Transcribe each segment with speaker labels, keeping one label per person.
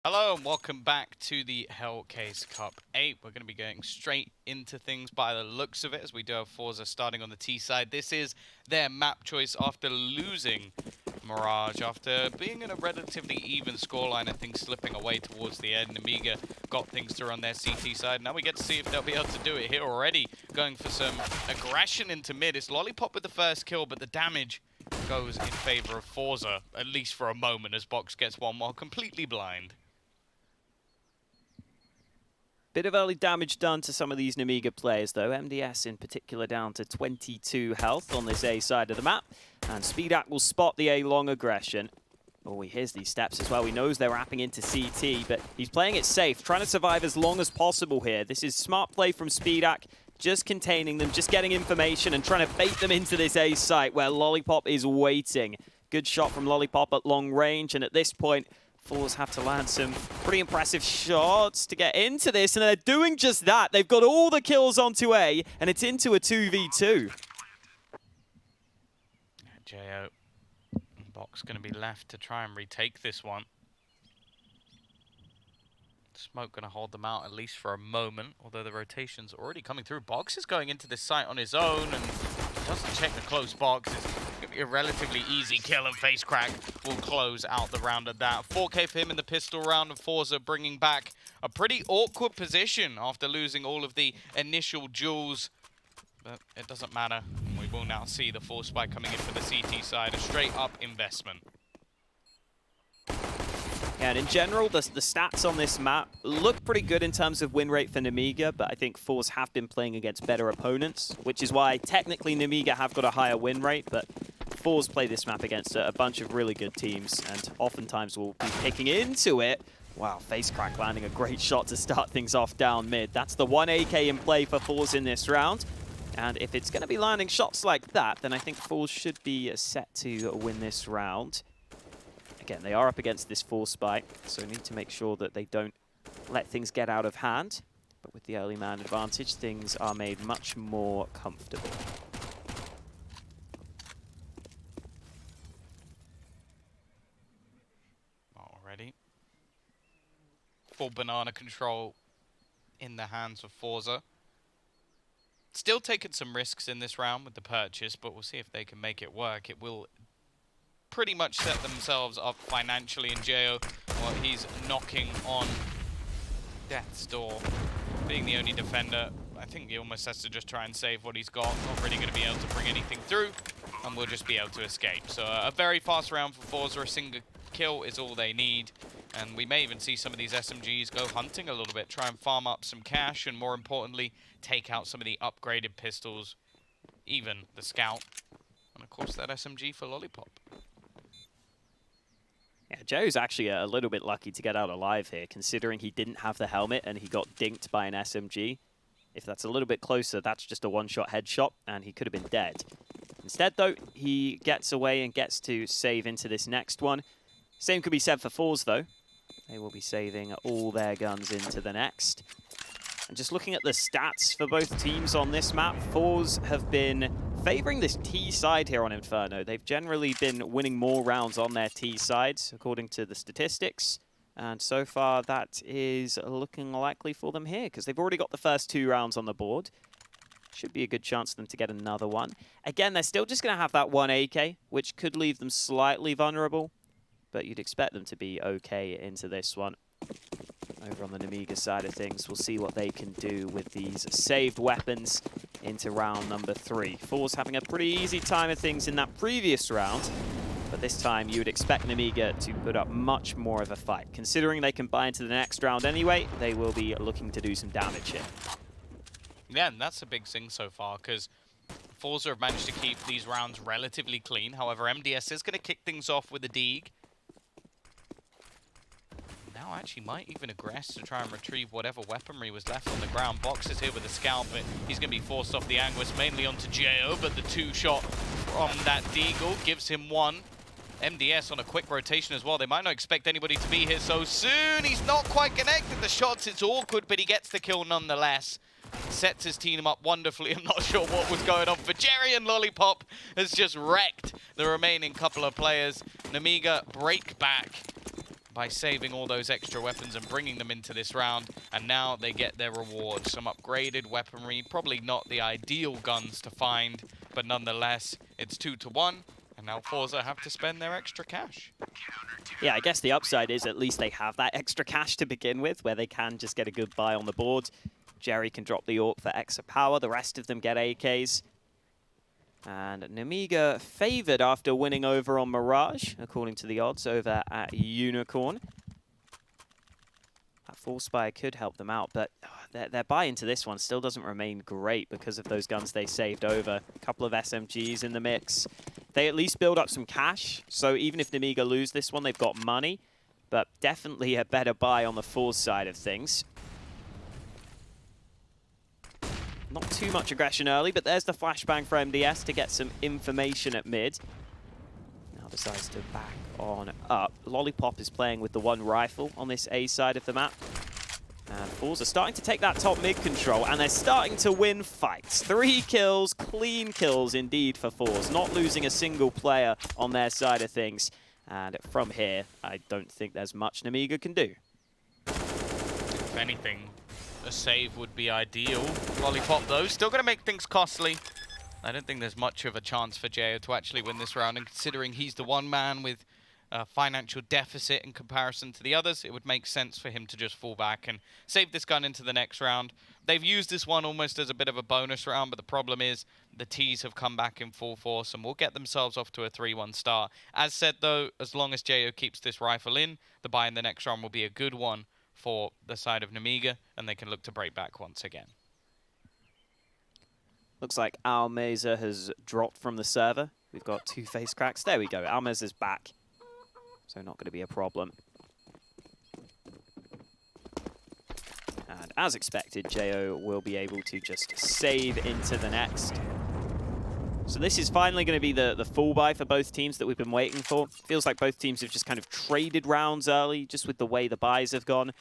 Speaker 1: Hello and welcome back to the Hellcase Cup 8. We're going to be going straight into things by the looks of it, as we do have forZe starting on the T side. This is their map choice after losing Mirage, after being in a relatively even scoreline and things slipping away towards the end. Nemiga got things through on their CT side. Now we get to see if they'll be able to do it here already. Going for some aggression into mid. It's Lollipop with the first kill, but the damage goes in favor of forZe, at least for a moment, as Box gets one while completely blind.
Speaker 2: Bit of early damage done to some of these Nemiga players, though. MDS in particular down to 22 health on this A side of the map. And Spiidi will spot the A long aggression. Oh, he hears these steps as well. He knows they're wrapping into CT, but he's playing it safe, trying to survive as long as possible here. This is smart play from Spiidi, just containing them, just getting information and trying to bait them into this A site where Lollipop is waiting. Good shot from Lollipop at long range, and at this point, forZe have to land some pretty impressive shots to get into this, and they're doing just that. They've got all the kills onto A, and it's into a 2v2.
Speaker 1: JO Box going to be left to try and retake this one. Smoke going to hold them out at least for a moment, although the rotation's already coming through. Box is going into this site on his own and doesn't check the close box. It's going to be a relatively easy kill, and facecrack will close out the round of that. 4K for him in the pistol round, of forZe bringing back a pretty awkward position after losing all of the initial duels. But it doesn't matter. We will now see the full spike coming in for the CT side. A straight up investment.
Speaker 2: Yeah, and in general, the stats on this map look pretty good in terms of win rate for Nemiga, but I think forZe have been playing against better opponents, which is why technically Nemiga have got a higher win rate, but forZe play this map against a bunch of really good teams, and oftentimes will be picking into it. Wow, facecrack landing a great shot to start things off down mid. That's the 1 AK in play for forZe in this round. And if it's going to be landing shots like that, then I think forZe should be set to win this round. Again, they are up against this force spike, so need to make sure that they don't let things get out of hand. But with the early man advantage, things are made much more comfortable.
Speaker 1: Already. Full banana control in the hands of forZe. Still taking some risks in this round with the purchase, but we'll see if they can make it work. It will pretty much set themselves up financially, in JO, while he's knocking on death's door. Being the only defender, I think he almost has to just try and save what he's got. Not really going to be able to bring anything through, and we'll just be able to escape. So a very fast round for forZe. A single kill is all they need. And we may even see some of these SMGs go hunting a little bit, try and farm up some cash, and more importantly, take out some of the upgraded pistols, even the Scout, and of course that SMG for Lollipop.
Speaker 2: Yeah, Joe's actually a little bit lucky to get out alive here, considering he didn't have the helmet and he got dinked by an SMG. If that's a little bit closer, that's just a one-shot headshot, and he could have been dead. Instead, though, he gets away and gets to save into this next one. Same could be said for forZe, though. They will be saving all their guns into the next. And just looking at the stats for both teams on this map, forZe have been favoring this T side here on Inferno. They've generally been winning more rounds on their T sides, according to the statistics. And so far, that is looking likely for them here, because they've already got the first 2 rounds on the board. Should be a good chance for them to get another one. Again, they're still just going to have that 1 AK, which could leave them slightly vulnerable, but you'd expect them to be okay into this one. Over on the Nemiga side of things, we'll see what they can do with these saved weapons into round number 3. forZe having a pretty easy time of things in that previous round, but this time you would expect Nemiga to put up much more of a fight. Considering they can buy into the next round anyway, they will be looking to do some damage here.
Speaker 1: Yeah, and that's a big thing so far, because forZe have managed to keep these rounds relatively clean. However, MDS is going to kick things off with a Deeg. Now actually might even aggress to try and retrieve whatever weaponry was left on the ground. Box is here with a Scout, but he's going to be forced off the Anguis, mainly onto JO, but the 2-shot from that Deagle gives him 1. MDS on a quick rotation as well. They might not expect anybody to be here so soon. He's not quite connected the shots. It's awkward, but he gets the kill nonetheless. Sets his team up wonderfully. I'm not sure what was going on for Jerry, and Lollipop has just wrecked the remaining couple of players. Nemiga break back. by saving all those extra weapons and bringing them into this round, and now they get their reward. Some upgraded weaponry, probably not the ideal guns to find, but nonetheless, it's 2-1, and now forZe have to spend their extra cash.
Speaker 2: Yeah, I guess the upside is at least they have that extra cash to begin with, where they can just get a good buy on the board. Jerry can drop the AWP for xsepower, the rest of them get AKs. And Nemiga favored after winning over on Mirage, according to the odds over at Unicorn. That full spy could help them out, but their buy into this one still doesn't remain great because of those guns they saved over. A couple of SMGs in the mix. They at least build up some cash, so even if Nemiga lose this one, they've got money, but definitely a better buy on the forZe side of things. Not too much aggression early, but there's the flashbang for MDS to get some information at mid. Now decides to back on up. Lollipop is playing with the one rifle on this A side of the map. And forZe are starting to take that top mid control, and they're starting to win fights. 3 kills, clean kills indeed for forZe. Not losing a single player on their side of things. And from here, I don't think there's much Nemiga can do.
Speaker 1: If anything, a save would be ideal. Lollipop, though, still going to make things costly. I don't think there's much of a chance for JO to actually win this round, and considering he's the one man with a financial deficit in comparison to the others, it would make sense for him to just fall back and save this gun into the next round. They've used this one almost as a bit of a bonus round, but the problem is the T's have come back in full force and will get themselves off to a 3-1 start. As said, though, as long as JO keeps this rifle in, the buy in the next round will be a good one for the side of Nemiga, and they can look to break back once again.
Speaker 2: Looks like almazer has dropped from the server. We've got 2 face cracks. There we go. almazer's back. So not going to be a problem. And as expected, JO will be able to just save into the next. So this is finally going to be the full buy for both teams that we've been waiting for. Feels like both teams have just kind of traded rounds early, just with the way the buys have gone.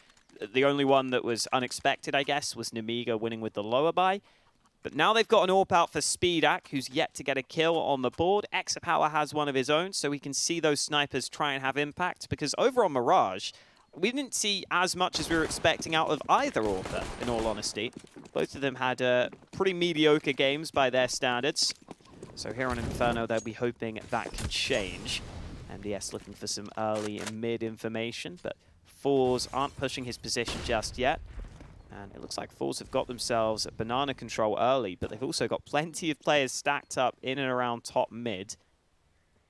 Speaker 2: The only one that was unexpected, I guess, was Nemiga winning with the lower buy. But now they've got an AWP out for Spiidi, who's yet to get a kill on the board. xsepower has one of his own, so we can see those snipers try and have impact. Because over on Mirage, we didn't see as much as we were expecting out of either author, in all honesty. Both of them had pretty mediocre games by their standards. So here on Inferno, they'll be hoping that can change. MDS looking for some early and mid information, but forZe aren't pushing his position just yet. And it looks like forZe have got themselves banana control early, but they've also got plenty of players stacked up in and around top mid.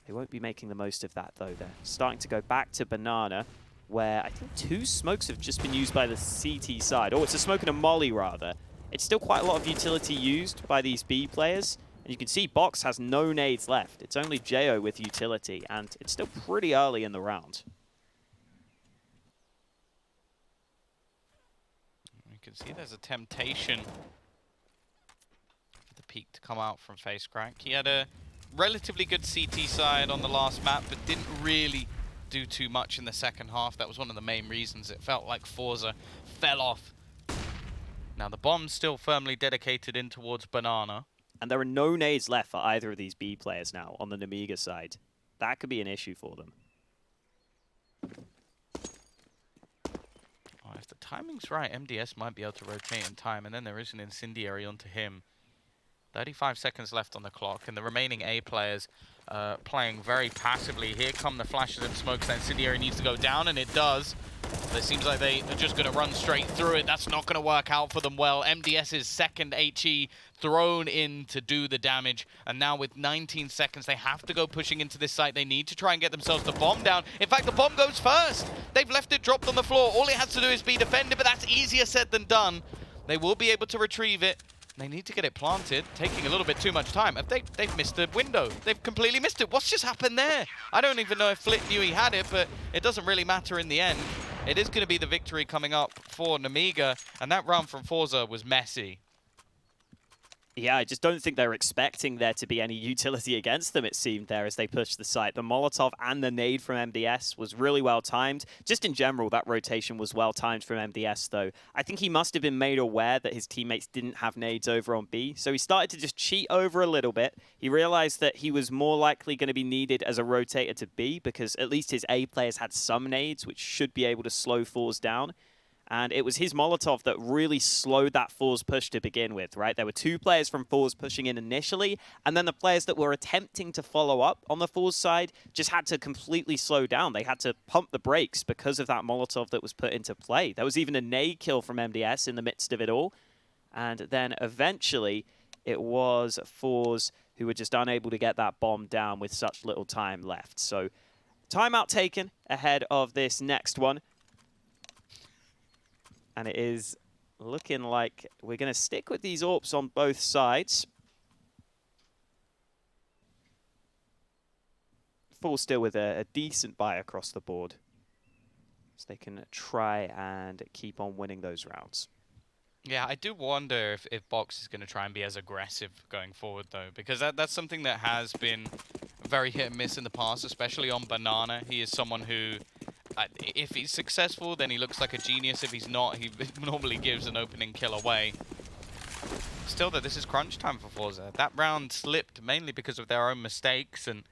Speaker 2: They won't be making the most of that, though. They're starting to go back to banana, where I think 2 smokes have just been used by the CT side. Oh, it's a smoke and a molly, rather. It's still quite a lot of utility used by these B players. And you can see Box has no nades left. It's only JO with utility, and it's still pretty early in the round.
Speaker 1: You can see there's a temptation for the peak to come out from facecrack. He had a relatively good CT side on the last map, but didn't really do too much in the second half. That was one of the main reasons it felt like forZe fell off. Now the bomb's still firmly dedicated in towards banana.
Speaker 2: And there are no nades left for either of these B players now on the Nemiga side. That could be an issue for them.
Speaker 1: Oh, if the timing's right, MDS might be able to rotate in time, and then there is an incendiary onto him. 35 seconds left on the clock, and the remaining A players playing very passively. Here come the flashes and smokes. That incendiary needs to go down, and it does. But it seems like they are just going to run straight through it. That's not going to work out for them well. MDS's second HE thrown in to do the damage. And now with 19 seconds, they have to go pushing into this site. They need to try and get themselves the bomb down. In fact, the bomb goes first. They've left it dropped on the floor. All it has to do is be defended, but that's easier said than done. They will be able to retrieve it. They need to get it planted, taking a little bit too much time. They've missed the window. They've completely missed it. What's just happened there? I don't even know if Flit knew he had it, but it doesn't really matter in the end. It is going to be the victory coming up for Nemiga, and that round from forZe was messy.
Speaker 2: Yeah, I just don't think they're expecting there to be any utility against them, it seemed, there as they pushed the site. The Molotov and the nade from MDS was really well timed. Just in general, that rotation was well timed from MDS, though. I think he must have been made aware that his teammates didn't have nades over on B, so he started to just cheat over a little bit. He realized that he was more likely going to be needed as a rotator to B, because at least his A players had some nades, which should be able to slow forZe down. And it was his Molotov that really slowed that forZe push to begin with, right? There were two players from forZe pushing in initially, and then the players that were attempting to follow up on the forZe side just had to completely slow down. They had to pump the brakes because of that Molotov that was put into play. There was even a nade kill from MDS in the midst of it all. And then eventually, it was forZe who were just unable to get that bomb down with such little time left. So, timeout taken ahead of this next one. And it is looking like we're going to stick with these AWPs on both sides. Full still with a decent buy across the board. So they can try and keep on winning those rounds.
Speaker 1: Yeah, I do wonder if Box is going to try and be as aggressive going forward, though, because that's something that has been very hit and miss in the past, especially on Banana. He is someone who, if he's successful, then he looks like a genius. If he's not, he normally gives an opening kill away. Still, though, this is crunch time for forZe. That round slipped mainly because of their own mistakes and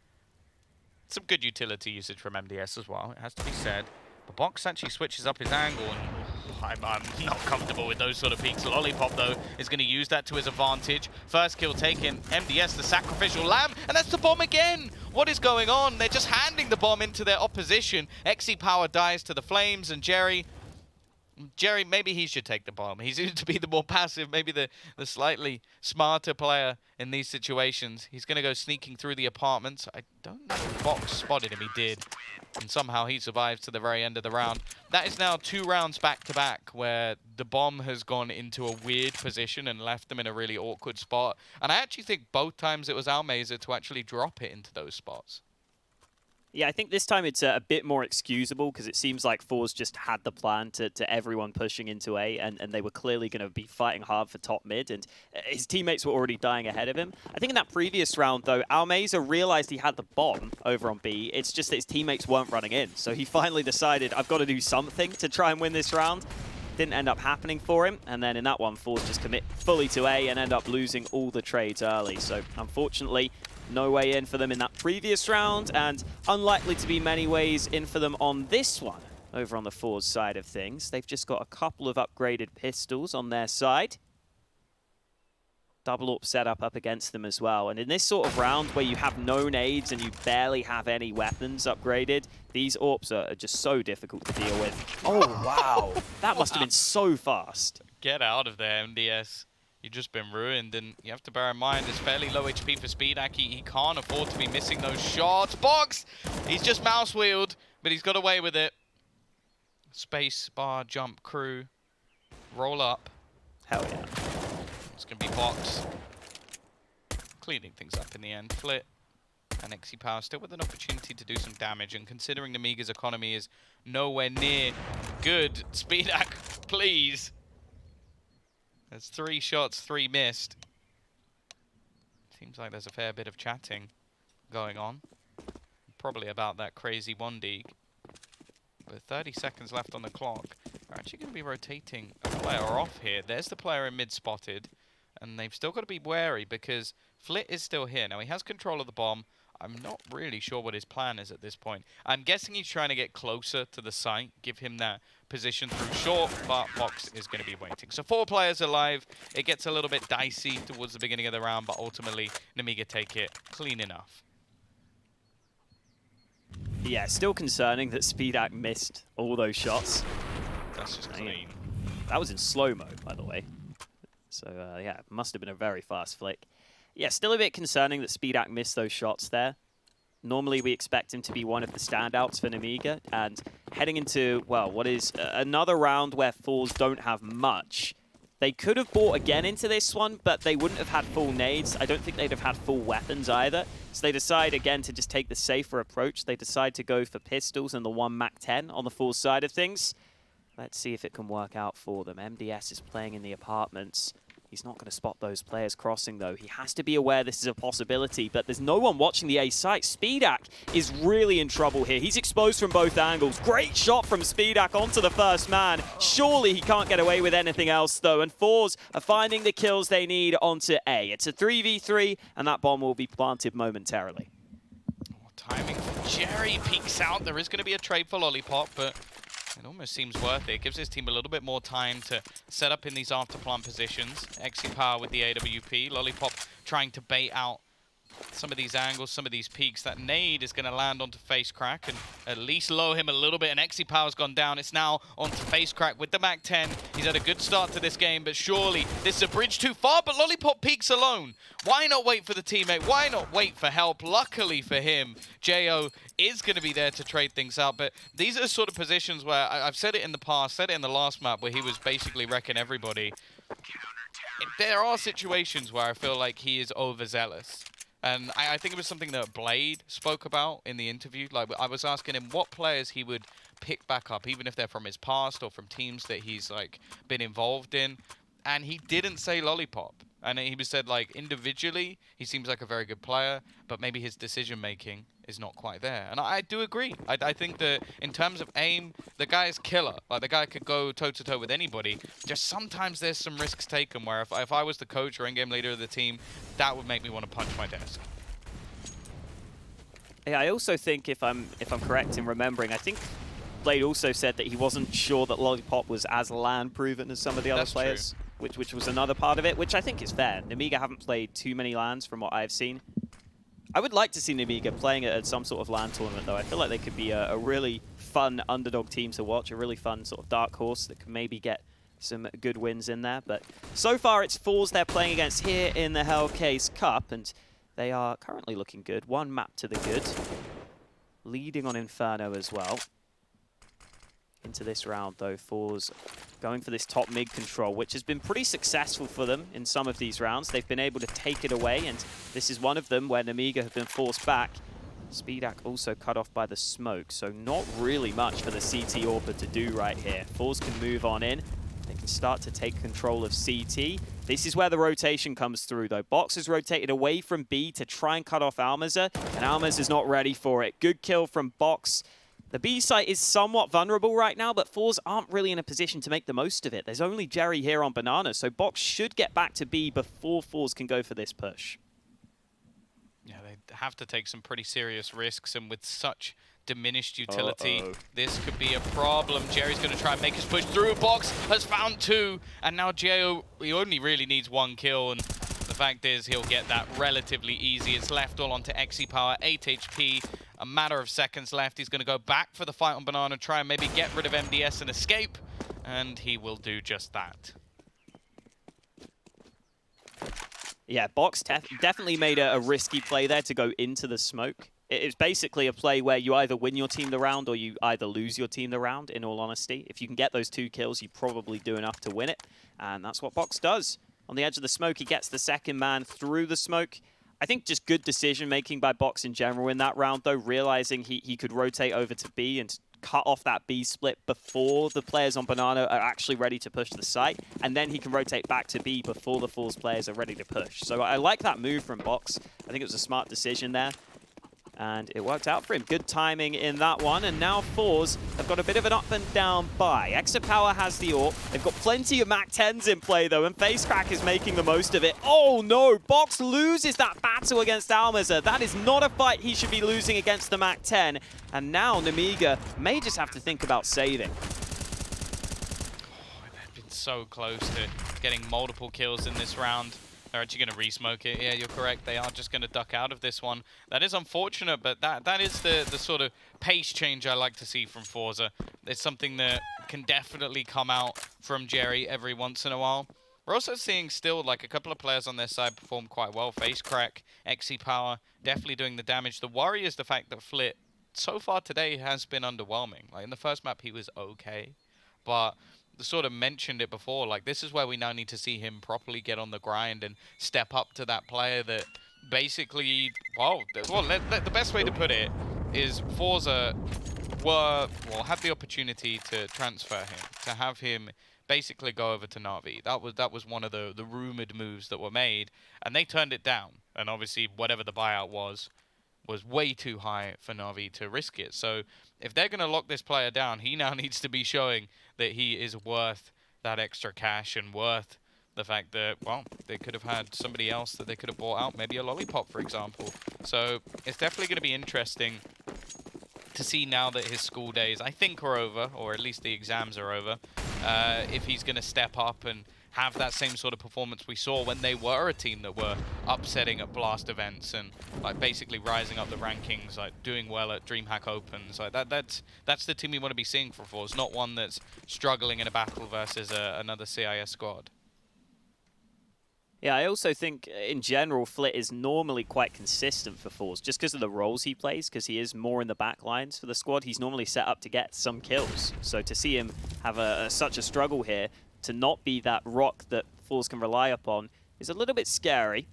Speaker 1: some good utility usage from MDS as well, it has to be said. But Box actually switches up his angle, and I'm not comfortable with those sort of peaks. Lollipop, though, is going to use that to his advantage. First kill taken, MDS, the sacrificial lamb, and that's the bomb again! What is going on? They're just handing the bomb into their opposition. xsepower dies to the flames, and Jerry, maybe he should take the bomb. He seems to be the more passive, maybe the slightly smarter player in these situations. He's going to go sneaking through the apartments. I don't know if Box spotted him. He did. And somehow he survives to the very end of the round. That is now 2 rounds back-to-back where the bomb has gone into a weird position and left them in a really awkward spot. And I actually think both times it was almazer to actually drop it into those spots.
Speaker 2: Yeah, I think this time it's a bit more excusable because it seems like forZe just had the plan to everyone pushing into A, and they were clearly going to be fighting hard for top mid, and his teammates were already dying ahead of him. I think in that previous round, though, almazer realized he had the bomb over on B. It's just that his teammates weren't running in, so he finally decided, I've got to do something to try and win this round. Didn't end up happening for him, and then in that one, forZe just commit fully to A and end up losing all the trades early. So unfortunately, no way in for them in that previous round, and unlikely to be many ways in for them on this one. Over on the forZe side of things, they've just got a couple of upgraded pistols on their side. Double AWP setup up against them as well. And in this sort of round where you have no nades and you barely have any weapons upgraded, these AWPs are just so difficult to deal with. Oh, wow. That must have been so fast.
Speaker 1: Get out of there, MDS. You've just been ruined, and you have to bear in mind it's fairly low HP for Spiidi. He can't afford to be missing those shots. Box! He's just mouse wheeled, but he's got away with it. Space bar jump crew. Roll up.
Speaker 2: Hell yeah.
Speaker 1: It's going to be Box cleaning things up in the end. Flit and xsepower still with an opportunity to do some damage, and considering Nemiga's economy is nowhere near good, Spiidi, please. There's 3 shots, 3 missed. Seems like there's a fair bit of chatting going on. Probably about that crazy 1D. With 30 seconds left on the clock, we're actually going to be rotating a player off here. There's the player in mid spotted, and they've still got to be wary because Flit is still here. Now, he has control of the bomb. I'm not really sure what his plan is at this point. I'm guessing he's trying to get closer to the site, give him that position through short, but Box is going to be waiting. So 4 players alive. It gets a little bit dicey towards the beginning of the round, but ultimately, Nemiga take it clean enough.
Speaker 2: Yeah, still concerning that Spiidi missed all those shots.
Speaker 1: That's just clean.
Speaker 2: That was in slow-mo, by the way. So, yeah, it must have been a very fast flick. Yeah, still a bit concerning that Spiidi missed those shots there. Normally, we expect him to be one of the standouts for Nemiga, and heading into, well, what is another round where forZe don't have much. They could have bought again into this one, but they wouldn't have had full nades. I don't think they'd have had full weapons either. So they decide, again, to just take the safer approach. They decide to go for pistols and the 1 MAC-10 on the forZe side of things. Let's see if it can work out for them. MDS is playing in the apartments. He's not going to spot those players crossing, though. He has to be aware this is a possibility, but there's no one watching the A site. Spiidi is really in trouble here. He's exposed from both angles. Great shot from Spiidi onto the first man. Surely he can't get away with anything else, though, and forZe are finding the kills they need onto A. It's a 3v3, and that bomb will be planted momentarily.
Speaker 1: Timing from Jerry peeks out. There is going to be a trade for Lollipop, but it almost seems worth it. It gives his team a little bit more time to set up in these after-plant positions. xsepower with the AWP. Lollipop trying to bait out some of these angles, some of these peaks. That nade is going to land onto facecrack and at least lower him a little bit. And xsepower's gone down. It's now onto facecrack with the MAC-10. He's had a good start to this game, but surely this is a bridge too far. But Lollipop peaks alone. Why not wait for the teammate? Why not wait for help? Luckily for him, JO is going to be there to trade things out. But these are the sort of positions where I've said it in the past, said it in the last map where he was basically wrecking everybody. There are situations where I feel like he is overzealous. And I think it was something that Blade spoke about in the interview. Like, I was asking him what players he would pick back up, even if they're from his past or from teams that he's like been involved in. And he didn't say Lollipop. And he said, like, individually, he seems like a very good player, but maybe his decision-making is not quite there. And I do agree. I think that in terms of aim, the guy is killer. Like, the guy could go toe-to-toe with anybody. Just sometimes there's some risks taken where if I was the coach or in-game leader of the team, that would make me want to punch my desk.
Speaker 2: Yeah, I also think, if I'm correct in remembering, I think Blade also said that he wasn't sure that Lollipop was as LAN-proven as some of the other players. True. Which was another part of it, which I think is fair. Nemiga haven't played too many LANs from what I've seen. I would like to see Nemiga playing at some sort of LAN tournament, though. I feel like they could be a really fun underdog team to watch, a really fun sort of dark horse that could maybe get some good wins in there. But so far, it's forZe they're playing against here in the Hellcase Cup, and they are currently looking good. One map to the good. Leading on Inferno as well. Into this round, though, forZe going for this top mid control, which has been pretty successful for them in some of these rounds. They've been able to take it away, and this is one of them where Nemiga have been forced back. Spiidi also cut off by the smoke, so not really much for the CT AWPer to do right here. forZe can move on in. They can start to take control of CT. This is where the rotation comes through, though. Box has rotated away from B to try and cut off almazer, and almazer's not ready for it. Good kill from Box. The B site is somewhat vulnerable right now, but forZe aren't really in a position to make the most of it. There's only Jerry here on Banana, so Box should get back to B before forZe can go for this push.
Speaker 1: Yeah, they have to take some pretty serious risks, and with such diminished utility, this could be a problem. Jerry's going to try and make his push through. Box has found two, and now JO, he only really needs one kill, and the fact is he'll get that relatively easy. It's left all onto xsepower, 8 HP. A matter of seconds left. He's going to go back for the fight on Banana, try and maybe get rid of MDS and escape, and he will do just that.
Speaker 2: Yeah, Box definitely made a risky play there to go into the smoke. It's basically a play where you either win your team the round or you either lose your team the round, in all honesty. If you can get those 2 kills, you probably do enough to win it, and that's what Box does. On the edge of the smoke, he gets the second man through the smoke. I think just good decision-making by Box in general in that round, though, realizing he could rotate over to B and cut off that B split before the players on Banana are actually ready to push the site, and then he can rotate back to B before the forZe players are ready to push. So I like that move from Box. I think it was a smart decision there, and it worked out for him. Good timing in that one, and now forZe have got a bit of an up and down buy. xsepower has the AWP. They've got plenty of MAC-10s in play, though, and facecrack is making the most of it. Oh, no! Box loses that battle against almazer. That is not a fight he should be losing against the MAC-10, and now Nemiga may just have to think about saving.
Speaker 1: Oh, they've been so close to getting multiple kills in this round. They're actually going to re-smoke it. Yeah, you're correct. They are just going to duck out of this one. That is unfortunate, but that is the sort of pace change I like to see from forZe. It's something that can definitely come out from Jerry every once in a while. We're also seeing still like a couple of players on their side perform quite well. facecrack, xsepower, definitely doing the damage. The worry is the fact that Flit, so far today, has been underwhelming. Like in the first map, he was okay, but sort of mentioned it before, like this is where we now need to see him properly get on the grind and step up to that player that basically, well the best way to put it is forZe had the opportunity to transfer him, to have him basically go over to Na'Vi. That was one of the rumored moves that were made, and they turned it down. And obviously, whatever the buyout was way too high for Na'Vi to risk it. So if they're going to lock this player down, he now needs to be showing that he is worth that extra cash and worth the fact that, well, they could have had somebody else that they could have bought out, maybe a Lollipop, for example. So it's definitely going to be interesting to see now that his school days, I think, are over, or at least the exams are over, if he's going to step up and have that same sort of performance we saw when they were a team that were upsetting at Blast events and like basically rising up the rankings, like doing well at DreamHack Opens. Like that's the team we want to be seeing for forZe, not one that's struggling in a battle versus another CIS squad.
Speaker 2: Yeah, I also think, in general, Flit is normally quite consistent for forZe, just because of the roles he plays, because he is more in the back lines for the squad. He's normally set up to get some kills. So to see him have such a struggle here, to not be that rock that forZe can rely upon, is a little bit scary.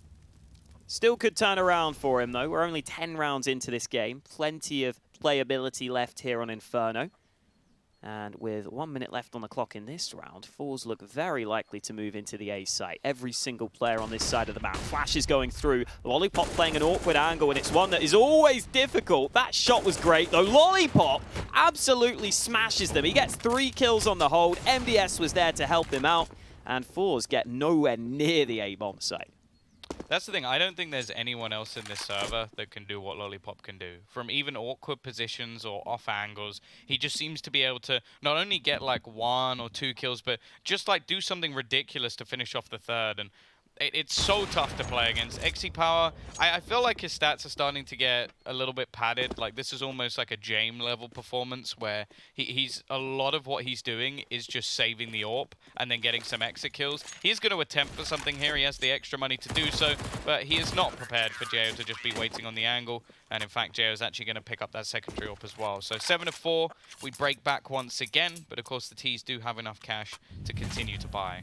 Speaker 2: Still could turn around for him, though. We're only 10 rounds into this game. Plenty of playability left here on Inferno. And with 1 minute left on the clock in this round, forZe look very likely to move into the A site. Every single player on this side of the map. Flash is going through. Lollipop playing an awkward angle, and it's one that is always difficult. That shot was great, though. Lollipop absolutely smashes them. He gets 3 kills on the hold. MDS was there to help him out, and forZe get nowhere near the A-bomb site.
Speaker 1: That's the thing. I don't think there's anyone else in this server that can do what Lollipop can do. From even awkward positions or off angles, he just seems to be able to not only get like 1 or 2 kills, but just like do something ridiculous to finish off the third. And it's so tough to play against. xsepower, I feel like his stats are starting to get a little bit padded. Like this is almost like a Jame level performance where he's a lot of what he's doing is just saving the AWP and then getting some exit kills. He's going to attempt for something here. He has the extra money to do so, but he is not prepared for Jo to just be waiting on the angle. And in fact, Jo is actually going to pick up that secondary AWP as well. So 7 of 4, we break back once again, but of course the T's do have enough cash to continue to buy.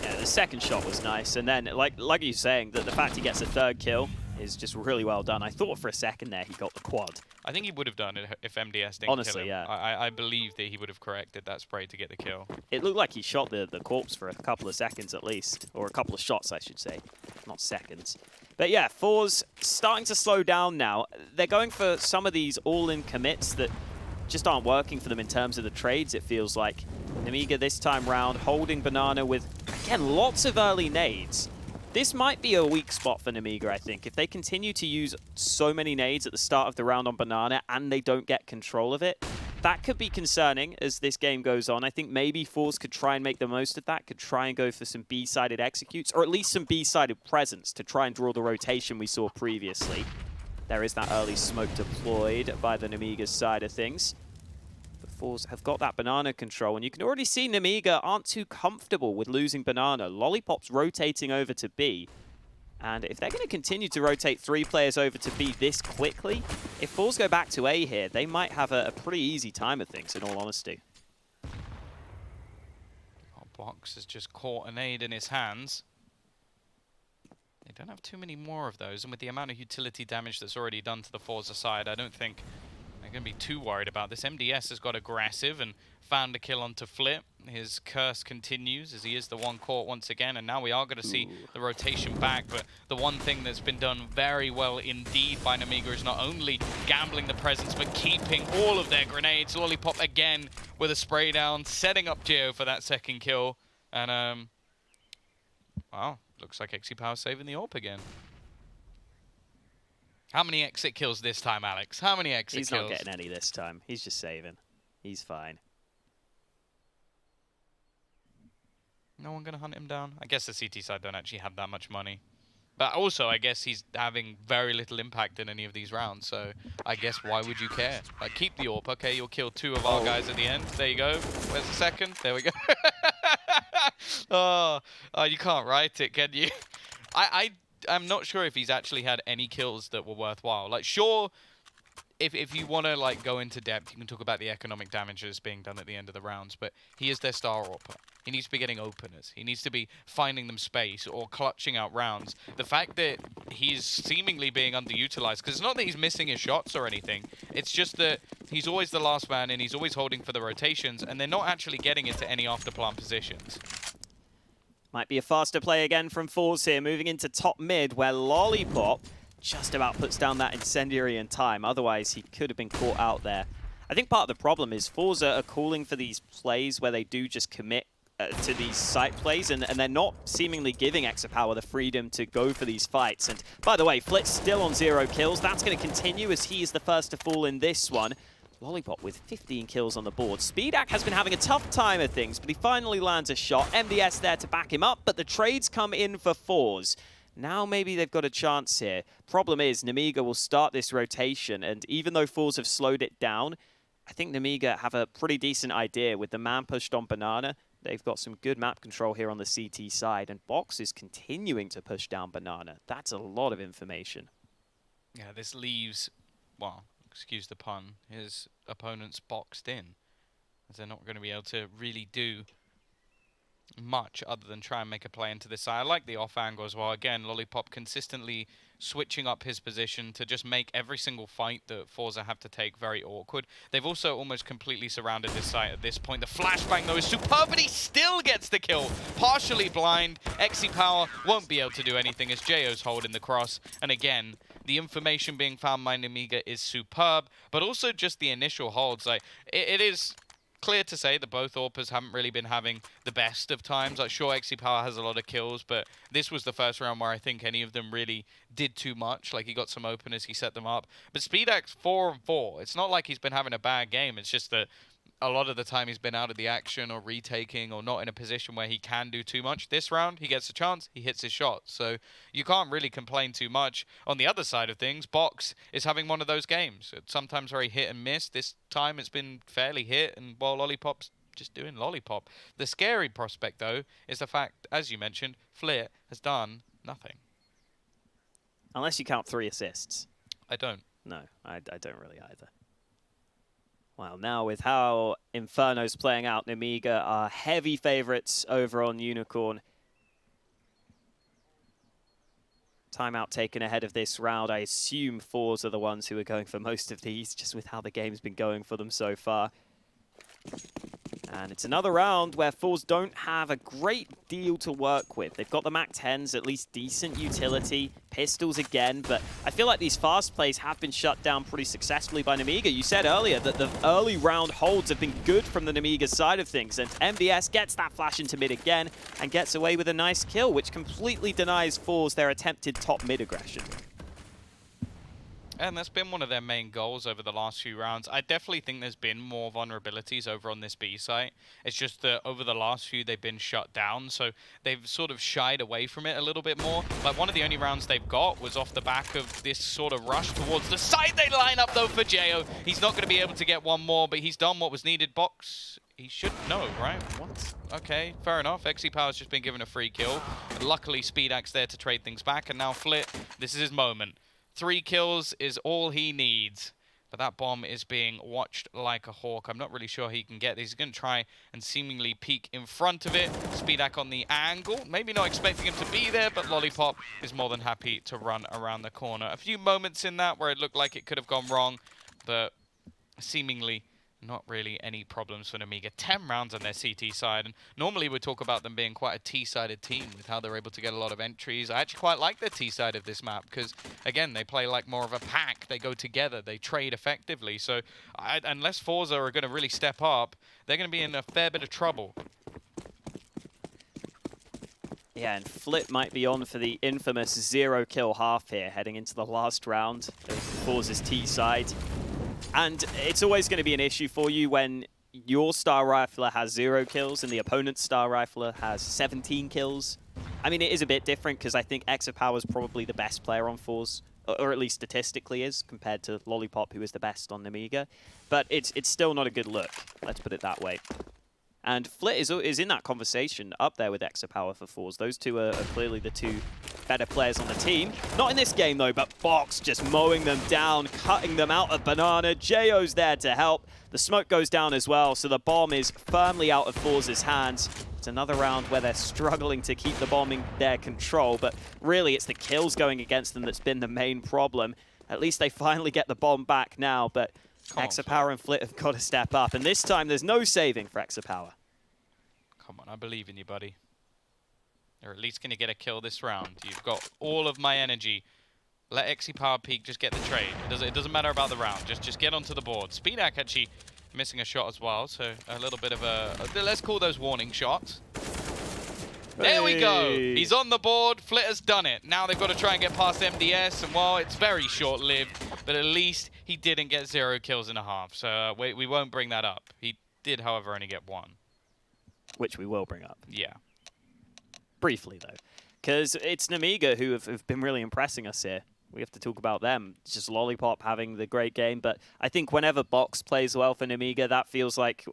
Speaker 2: Yeah, the second shot was nice, and then, like you're saying, that the fact he gets a 3rd kill is just really well done. I thought for a second there he got the quad.
Speaker 1: I think he would have done it if MDS didn't
Speaker 2: Honestly,
Speaker 1: kill him.
Speaker 2: yeah.
Speaker 1: I believe that he would have corrected that spray to get the kill.
Speaker 2: It looked like he shot the corpse for a couple of seconds at least, or a couple of shots, I should say, not seconds. But yeah, forZe starting to slow down now. They're going for some of these all-in commits that just aren't working for them in terms of the trades, it feels like. Nemiga this time round holding Banana with, again, lots of early nades. This might be a weak spot for Nemiga, I think. If they continue to use so many nades at the start of the round on Banana and they don't get control of it, that could be concerning as this game goes on. I think maybe forZe could try and make the most of that, could try and go for some B-sided executes, or at least some B-sided presence to try and draw the rotation we saw previously. There is that early smoke deployed by the Nemiga side of things. forZe have got that Banana control, and you can already see Nemiga aren't too comfortable with losing Banana. Lollipop's rotating over to B, and if they're going to continue to rotate 3 players over to B this quickly, if forZe go back to A here, they might have a pretty easy time of things, in all honesty.
Speaker 1: Box has just caught a nade in his hands. They don't have too many more of those, and with the amount of utility damage that's already done to the forZe side, I don't think they're going to be too worried about this. MDS has got aggressive and found a kill onto Flip. His curse continues as he is the one caught once again, and now we are going to see the rotation back. But the one thing that's been done very well indeed by Nemiga is not only gambling the presence, but keeping all of their grenades. Lollipop again with a spray down, setting up Jo for that 2nd kill. And, wow, looks like xsepower saving the AWP again. How many exit kills this time, Alex? How many exit kills?
Speaker 2: He's not getting any this time. He's just saving. He's fine.
Speaker 1: No one going to hunt him down? I guess the CT side don't actually have that much money. But also, I guess he's having very little impact in any of these rounds, so I guess why would you care? Like, keep the AWP. Okay, you'll kill 2 of our guys at the end. There you go. Where's the 2nd? There we go. Oh, you can't write it, can you? I'm not sure if he's actually had any kills that were worthwhile. Like, sure, if you want to like go into depth, you can talk about the economic damage that's being done at the end of the rounds, but he is their star AWPer. He needs to be getting openers. He needs to be finding them space or clutching out rounds. The fact that he's seemingly being underutilized, because it's not that he's missing his shots or anything, it's just that he's always the last man and he's always holding for the rotations, and they're not actually getting into any after-plant positions.
Speaker 2: Might be a faster play again from forZe here, moving into top mid, where Lollipop just about puts down that incendiary in time. Otherwise, he could have been caught out there. I think part of the problem is forZe are calling for these plays where they do just commit to these site plays, and they're not seemingly giving xsepower the freedom to go for these fights. And by the way, Flit's still on 0 kills. That's going to continue as he is the first to fall in this one. Lollipop with 15 kills on the board. Spiidi has been having a tough time of things, but he finally lands a shot. MDS there to back him up, but the trades come in for forZe. Now maybe they've got a chance here. Problem is, Nemiga will start this rotation, and even though forZe have slowed it down, I think Nemiga have a pretty decent idea with the man pushed on Banana. They've got some good map control here on the CT side, and Box is continuing to push down Banana. That's a lot of information.
Speaker 1: Yeah, this leaves, well, excuse the pun, his opponents boxed in, as they're not going to be able to really do much other than try and make a play into this side. I like the off angle as well. Again, Lollipop consistently switching up his position to just make every single fight that forZe have to take very awkward. They've also almost completely surrounded this site at this point. The flashbang though is superb, but he still gets the kill. Partially blind. xsepower won't be able to do anything as JO's holding the cross. And again, the information being found by Nemiga is superb, but also just the initial holds. Like, it is clear to say that both AWPers haven't really been having the best of times. Like, sure, xsepower has a lot of kills, but this was the first round where I think any of them really did too much. Like, he got some openers, he set them up. But Spiidi's 4-4. It's not like he's been having a bad game. It's just that a lot of the time he's been out of the action or retaking or not in a position where he can do too much. This round, he gets a chance, he hits his shot. So you can't really complain too much. On the other side of things, Box is having one of those games. It's sometimes very hit and miss. This time it's been fairly hit, and while Lollipop's just doing Lollipop. The scary prospect, though, is the fact, as you mentioned, Flit has done nothing.
Speaker 2: Unless you count 3 assists.
Speaker 1: I don't.
Speaker 2: No, I don't really either. Well, now with how Inferno's playing out, Nemiga are heavy favorites over on Unicorn. Timeout taken ahead of this round. I assume forZe are the ones who are going for most of these, just with how the game's been going for them so far. And it's another round where forZe don't have a great deal to work with. They've got the MAC-10s, at least decent utility, pistols again, but I feel like these fast plays have been shut down pretty successfully by Nemiga. You said earlier that the early round holds have been good from the Nemiga side of things, and MBS gets that flash into mid again and gets away with a nice kill, which completely denies forZe their attempted top mid aggression.
Speaker 1: And that's been one of their main goals over the last few rounds. I definitely think there's been more vulnerabilities over on this B site. It's just that over the last few, they've been shut down, so they've sort of shied away from it a little bit more. Like, one of the only rounds they've got was off the back of this sort of rush towards the side. They line up, though, for JO. He's not going to be able to get one more, but he's done what was needed. Box, he should know, right? What? Okay, fair enough. xsepower's just been given a free kill. And luckily, Spiidi there to trade things back, and now Flit, this is his moment. 3 kills is all he needs. But that bomb is being watched like a hawk. I'm not really sure he can get this. He's going to try and seemingly peek in front of it. Spiidi on the angle. Maybe not expecting him to be there, but Lollipop is more than happy to run around the corner. A few moments in that where it looked like it could have gone wrong, but seemingly not really any problems for Nemiga. 10 rounds on their CT side, and normally we talk about them being quite a T-sided team with how they're able to get a lot of entries. I actually quite like the T-side of this map because, again, they play like more of a pack. They go together. They trade effectively. So unless forZe are going to really step up, they're going to be in a fair bit of trouble.
Speaker 2: Yeah, and Flit might be on for the infamous 0-kill half here, heading into the last round of forZe's T-side. And it's always going to be an issue for you when your star rifler has 0 kills and the opponent's star rifler has 17 kills. I mean, it is a bit different because I think xsepower is probably the best player on forZe, or at least statistically is, compared to Lollipop, who is the best on Nemiga. But it's still not a good look, let's put it that way. And Flit is in that conversation up there with xsepower for forZe. Those two are clearly the two better players on the team. Not in this game though, but Box just mowing them down, cutting them out of banana. JO's there to help. The smoke goes down as well, so the bomb is firmly out of forZe's hands. It's another round where they're struggling to keep the bomb in their control, but really it's the kills going against them that's been the main problem. At least they finally get the bomb back now, but xsepower and Flit have got to step up, and this time there's no saving for xsepower.
Speaker 1: Come on, I believe in you, buddy. They're at least going to get a kill this round. You've got all of my energy. Let xsepower peek, just get the trade. It doesn't matter about the round. Just get onto the board. Spiidi actually missing a shot as well, so a little bit of a let's call those warning shots. There we go. He's on the board. Flit has done it. Now they've got to try and get past MDS, and while it's very short-lived, but at least he didn't get 0 kills in a half, so we won't bring that up. He did, however, only get 1. Which
Speaker 2: we will bring up.
Speaker 1: Yeah.
Speaker 2: Briefly, though, because it's Nemiga who have been really impressing us here. We have to talk about them. It's just Lollipop having the great game, but I think whenever Box plays well for Nemiga, that feels like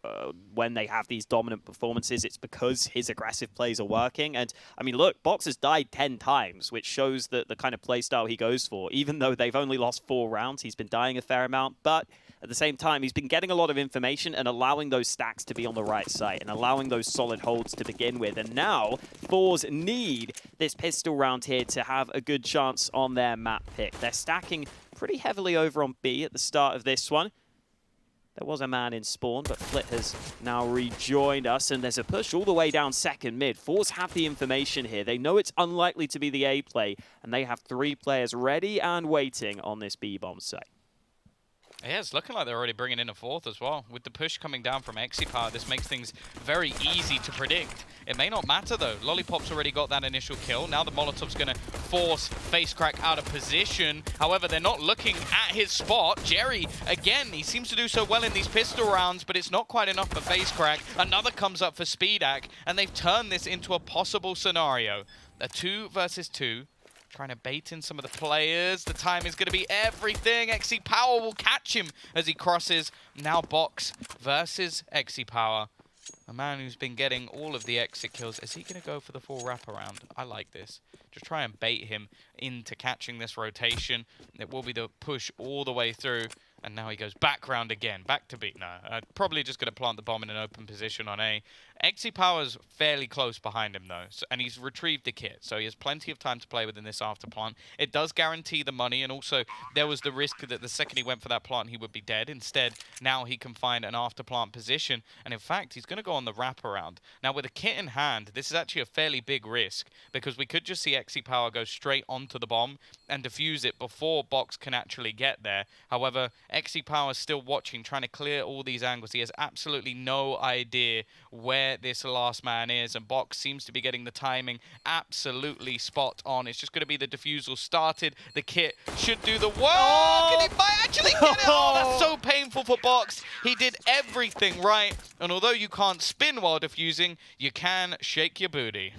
Speaker 2: when they have these dominant performances, it's because his aggressive plays are working. And, I mean, look, Box has died 10 times, which shows that the kind of play style he goes for. Even though they've only lost 4 rounds, he's been dying a fair amount, but at the same time, he's been getting a lot of information and allowing those stacks to be on the right side and allowing those solid holds to begin with. And now, forZe need this pistol round here to have a good chance on their map pick. They're stacking pretty heavily over on B at the start of this one. There was a man in spawn, but Flit has now rejoined us, and there's a push all the way down second mid. forZe have the information here. They know it's unlikely to be the A play, and they have 3 players ready and waiting on this B bomb site.
Speaker 1: Yeah, it's looking like they're already bringing in a 4th as well. With the push coming down from xsepower, this makes things very easy to predict. It may not matter, though. Lollipop's already got that initial kill. Now the Molotov's going to force facecrack out of position. However, they're not looking at his spot. Jerry, again, he seems to do so well in these pistol rounds, but it's not quite enough for facecrack. Another comes up for Spiidi, and they've turned this into a possible scenario. A 2 versus 2. Trying to bait in some of the players. The time is going to be everything. xsepower will catch him as he crosses. Now Box versus xsepower. A man who's been getting all of the exit kills. Is he going to go for the full wraparound? I like this. Just try and bait him into catching this rotation. It will be the push all the way through. And now he goes back round again. Back to B. No, probably just going to plant the bomb in an open position on A. xsepower's fairly close behind him, though. So, and he's retrieved the kit. So he has plenty of time to play within this after plant. It does guarantee the money. And also, there was the risk that the second he went for that plant, he would be dead. Instead, now he can find an after plant position. And in fact, he's going to go on the wraparound. Now, with a kit in hand, this is actually a fairly big risk. Because we could just see xsepower go straight onto the bomb and defuse it before Box can actually get there. However, xsepower is still watching, trying to clear all these angles. He has absolutely no idea where this last man is, and Box seems to be getting the timing absolutely spot on. It's just going to be the defusal started. The kit should do the work, and he might actually get it. Oh, that's so painful for Box. He did everything right, and although you can't spin while defusing, you can shake your booty.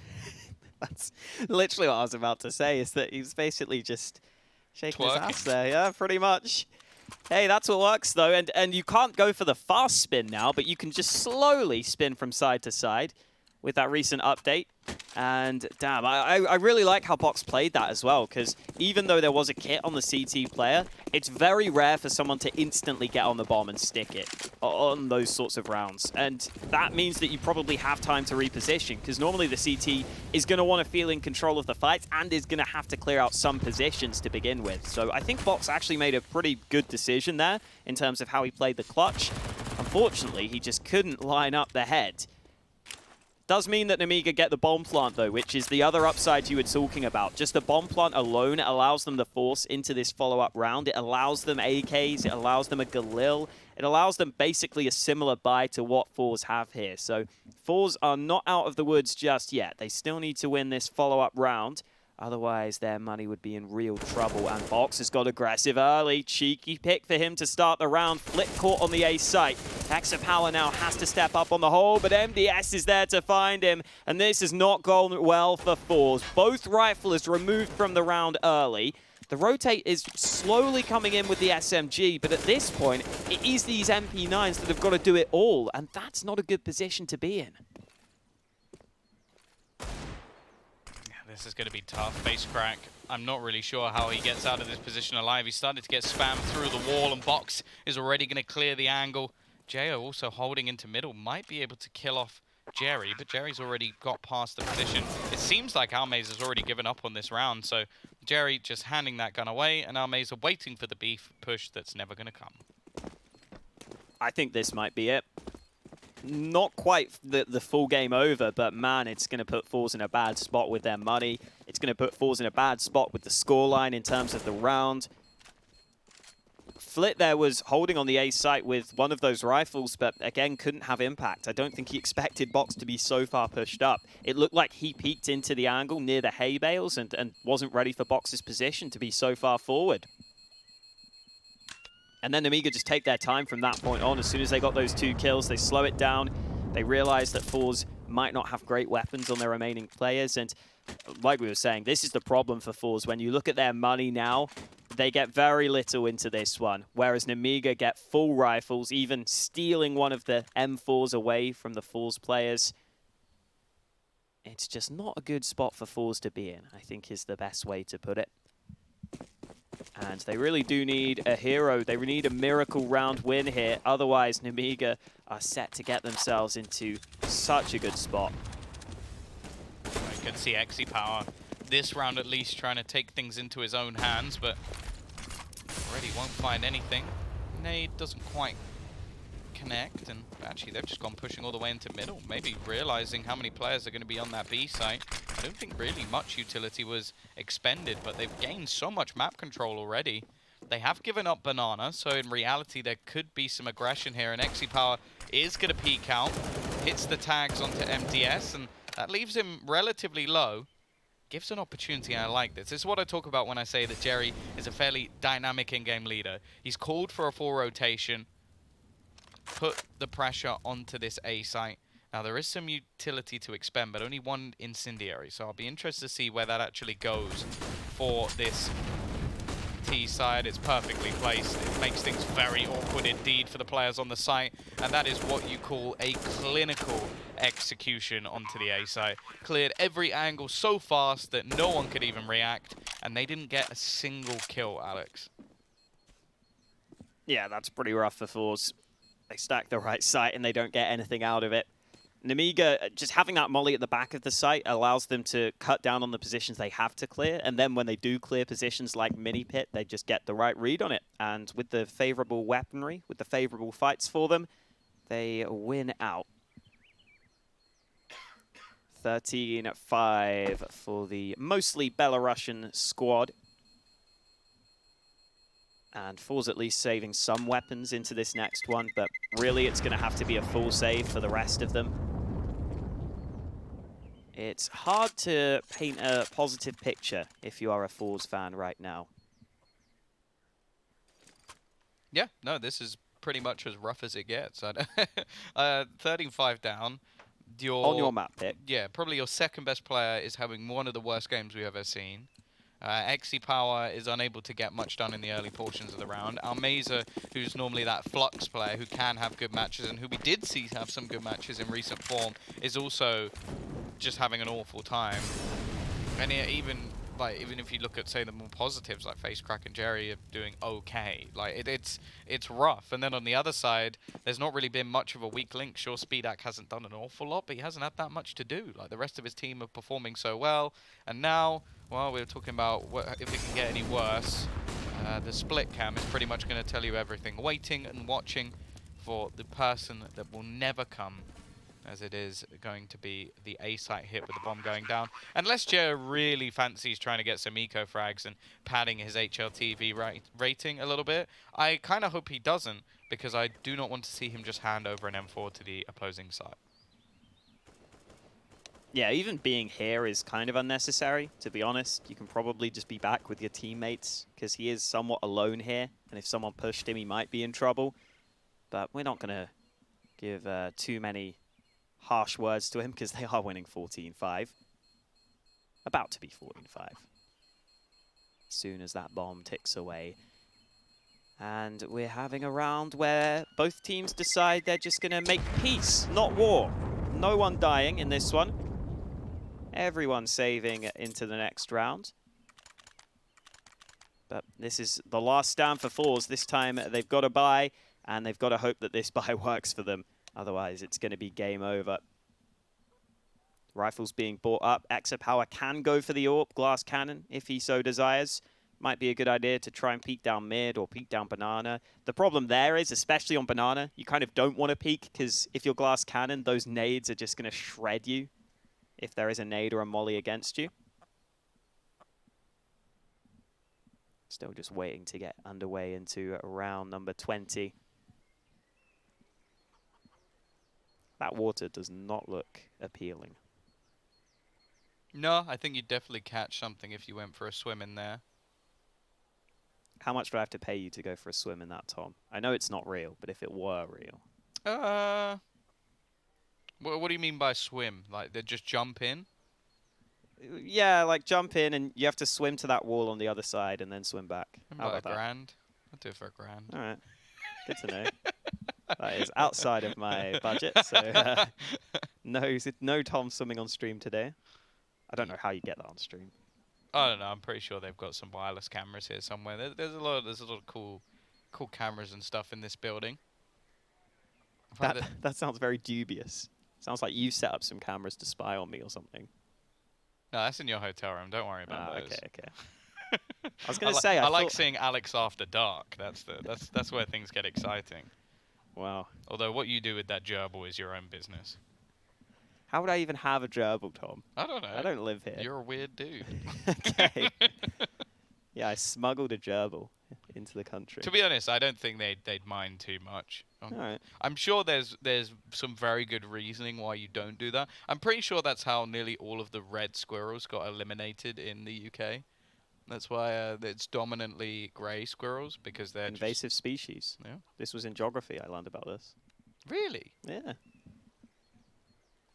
Speaker 2: That's literally what I was about to say, is that he's basically just shaking his ass there. Yeah, pretty much. Hey, that's what works, though. And you can't go for the fast spin now, but you can just slowly spin from side to side with that recent update. And damn, I really like how Box played that as well, because even though there was a kit on the CT player, it's very rare for someone to instantly get on the bomb and stick it on those sorts of rounds. And that means that you probably have time to reposition, because normally the CT is going to want to feel in control of the fight and is going to have to clear out some positions to begin with. So I think Box actually made a pretty good decision there in terms of how he played the clutch. Unfortunately, he just couldn't line up the head. Does mean that Nemiga get the bomb plant, though, which is the other upside you were talking about. Just the bomb plant alone allows them to force into this follow-up round. It allows them AKs, it allows them a Galil. It allows them basically a similar buy to what forZe have here. So forZe are not out of the woods just yet. They still need to win this follow-up round. Otherwise, their money would be in real trouble. And Box has got aggressive early. Cheeky pick for him to start the round. Flit caught on the A site. xsepower now has to step up on the hole, but MDS is there to find him. And this has not gone well for forZe. Both riflers removed from the round early. The rotate is slowly coming in with the SMG, but at this point, it is these MP9s that have got to do it all. And that's not a good position to be in.
Speaker 1: This is going to be tough. facecrack. I'm not really sure how he gets out of this position alive. He started to get spammed through the wall, and Box is already going to clear the angle. Jo also holding into middle, might be able to kill off Jerry, but Jerry's already got past the position. It seems like almazer has already given up on this round, so Jerry just handing that gun away, and almazer waiting for the beef push that's never going to come.
Speaker 2: I think this might be it. Not quite the full game over, but man, it's going to put forZe in a bad spot with their money. It's going to put forZe in a bad spot with the scoreline in terms of the round. Flit there was holding on the A site with one of those rifles, but again, couldn't have impact. I don't think he expected Box to be so far pushed up. It looked like he peeked into the angle near the hay bales and wasn't ready for Box's position to be so far forward. And then Nemiga just take their time from that point on. As soon as they got those 2 kills, they slow it down. They realize that forZe might not have great weapons on their remaining players. And like we were saying, this is the problem for forZe. When you look at their money now, they get very little into this one. Whereas Nemiga get full rifles, even stealing one of the M4s away from the forZe players. It's just not a good spot for forZe to be in, I think is the best way to put it. And they really do need a hero. They need a miracle round win here. Otherwise, Nemiga are set to get themselves into such a good spot.
Speaker 1: I can see xsepower this round at least trying to take things into his own hands, but already won't find anything. Nade doesn't quite connect, and actually they've just gone pushing all the way into middle, maybe realizing how many players are going to be on that B site. I don't think really much utility was expended, but they've gained so much map control already. They have given up banana, so in reality there could be some aggression here, and xsepower is going to peek out, hits the tags onto MDS, and that leaves him relatively low. Gives an opportunity, and I like this. This is what I talk about when I say that Jerry is a fairly dynamic in-game leader. He's called for a full rotation, put the pressure onto this A site. Now there is some utility to expend, but only 1 incendiary, so I'll be interested to see where that actually goes for this T side. It's perfectly placed. It makes things very awkward indeed for the players on the site, and that is what you call a clinical execution onto the A site. Cleared every angle so fast that no one could even react, and they didn't get a single kill, Alex.
Speaker 2: Yeah, that's pretty rough for forZe. They stack the right site and they don't get anything out of it. Nemiga, just having that molly at the back of the site allows them to cut down on the positions they have to clear, and then when they do clear positions like mini pit, they just get the right read on it. And with the favorable weaponry, with the favorable fights for them, they win out. 13-5 for the mostly Belarusian squad. And forZe at least saving some weapons into this next one, but really it's going to have to be a full save for the rest of them. It's hard to paint a positive picture if you are a forZe fan right now.
Speaker 1: Yeah, no, this is pretty much as rough as it gets. 13-5 down.
Speaker 2: On your map pick.
Speaker 1: Yeah, probably your second best player is having one of the worst games we've ever seen. xsepower is unable to get much done in the early portions of the round. almazer, who's normally that flux player who can have good matches and who we did see have some good matches in recent form, is also just having an awful time. And even if you look at, say, the more positives, like facecrack and Jerry are doing okay. Like it's rough. And then on the other side, there's not really been much of a weak link. Sure, Spiidi hasn't done an awful lot, but he hasn't had that much to do. Like the rest of his team are performing so well, and now, well, we were talking about if it can get any worse. The split cam is pretty much going to tell you everything. Waiting and watching for the person that will never come, as it is going to be the A site hit with the bomb going down. Unless Jer really fancies trying to get some eco frags and padding his HLTV rating a little bit. I kind of hope he doesn't, because I do not want to see him just hand over an M4 to the opposing side.
Speaker 2: Yeah, even being here is kind of unnecessary, to be honest. You can probably just be back with your teammates, because he is somewhat alone here, and if someone pushed him, he might be in trouble. But we're not going to give too many harsh words to him, because they are winning 14-5. About to be 14-5. As soon as that bomb ticks away. And we're having a round where both teams decide they're just going to make peace, not war. No one dying in this one. Everyone saving into the next round. But this is the last stand for forZe. This time they've got to buy, and they've got to hope that this buy works for them. Otherwise, it's going to be game over. Rifles being bought up. xsepower can go for the AWP glass cannon if he so desires. Might be a good idea to try and peek down mid or peek down banana. The problem there is, especially on banana, you kind of don't want to peek because if you're glass cannon, those nades are just going to shred you if there is a nade or a molly against you. Still just waiting to get underway into round number 20. That water does not look appealing.
Speaker 1: No, I think you'd definitely catch something if you went for a swim in there.
Speaker 2: How much do I have to pay you to go for a swim in that, Tom? I know it's not real, but if it were real.
Speaker 1: What do you mean by swim? Like, they just jump in?
Speaker 2: Yeah, like jump in and you have to swim to that wall on the other side and then swim back. How
Speaker 1: About
Speaker 2: about
Speaker 1: a grand? I'll do it for a grand.
Speaker 2: that? All right. Good to know. That is outside of my budget, so no Tom swimming on stream today. I don't know how you get that on stream.
Speaker 1: I don't know. I'm pretty sure they've got some wireless cameras here somewhere. There's a lot of cool cameras and stuff in this building.
Speaker 2: That sounds very dubious. Sounds like you set up some cameras to spy on me or something.
Speaker 1: No, that's in your hotel room. Don't worry about those.
Speaker 2: Okay. I was gonna say
Speaker 1: I like seeing Alex after dark. That's where things get exciting.
Speaker 2: Wow.
Speaker 1: Although what you do with that gerbil is your own business.
Speaker 2: How would I even have a gerbil, Tom?
Speaker 1: I don't know.
Speaker 2: I don't live here.
Speaker 1: You're a weird dude.
Speaker 2: Okay. Yeah, I smuggled a gerbil into the country.
Speaker 1: To be honest, I don't think they'd mind too much.
Speaker 2: All right.
Speaker 1: I'm sure there's some very good reasoning why you don't do that. I'm pretty sure that's how nearly all of the red squirrels got eliminated in the UK. That's why it's dominantly grey squirrels, because they're
Speaker 2: invasive species.
Speaker 1: Yeah.
Speaker 2: This was in geography. I learned about this.
Speaker 1: Really?
Speaker 2: Yeah.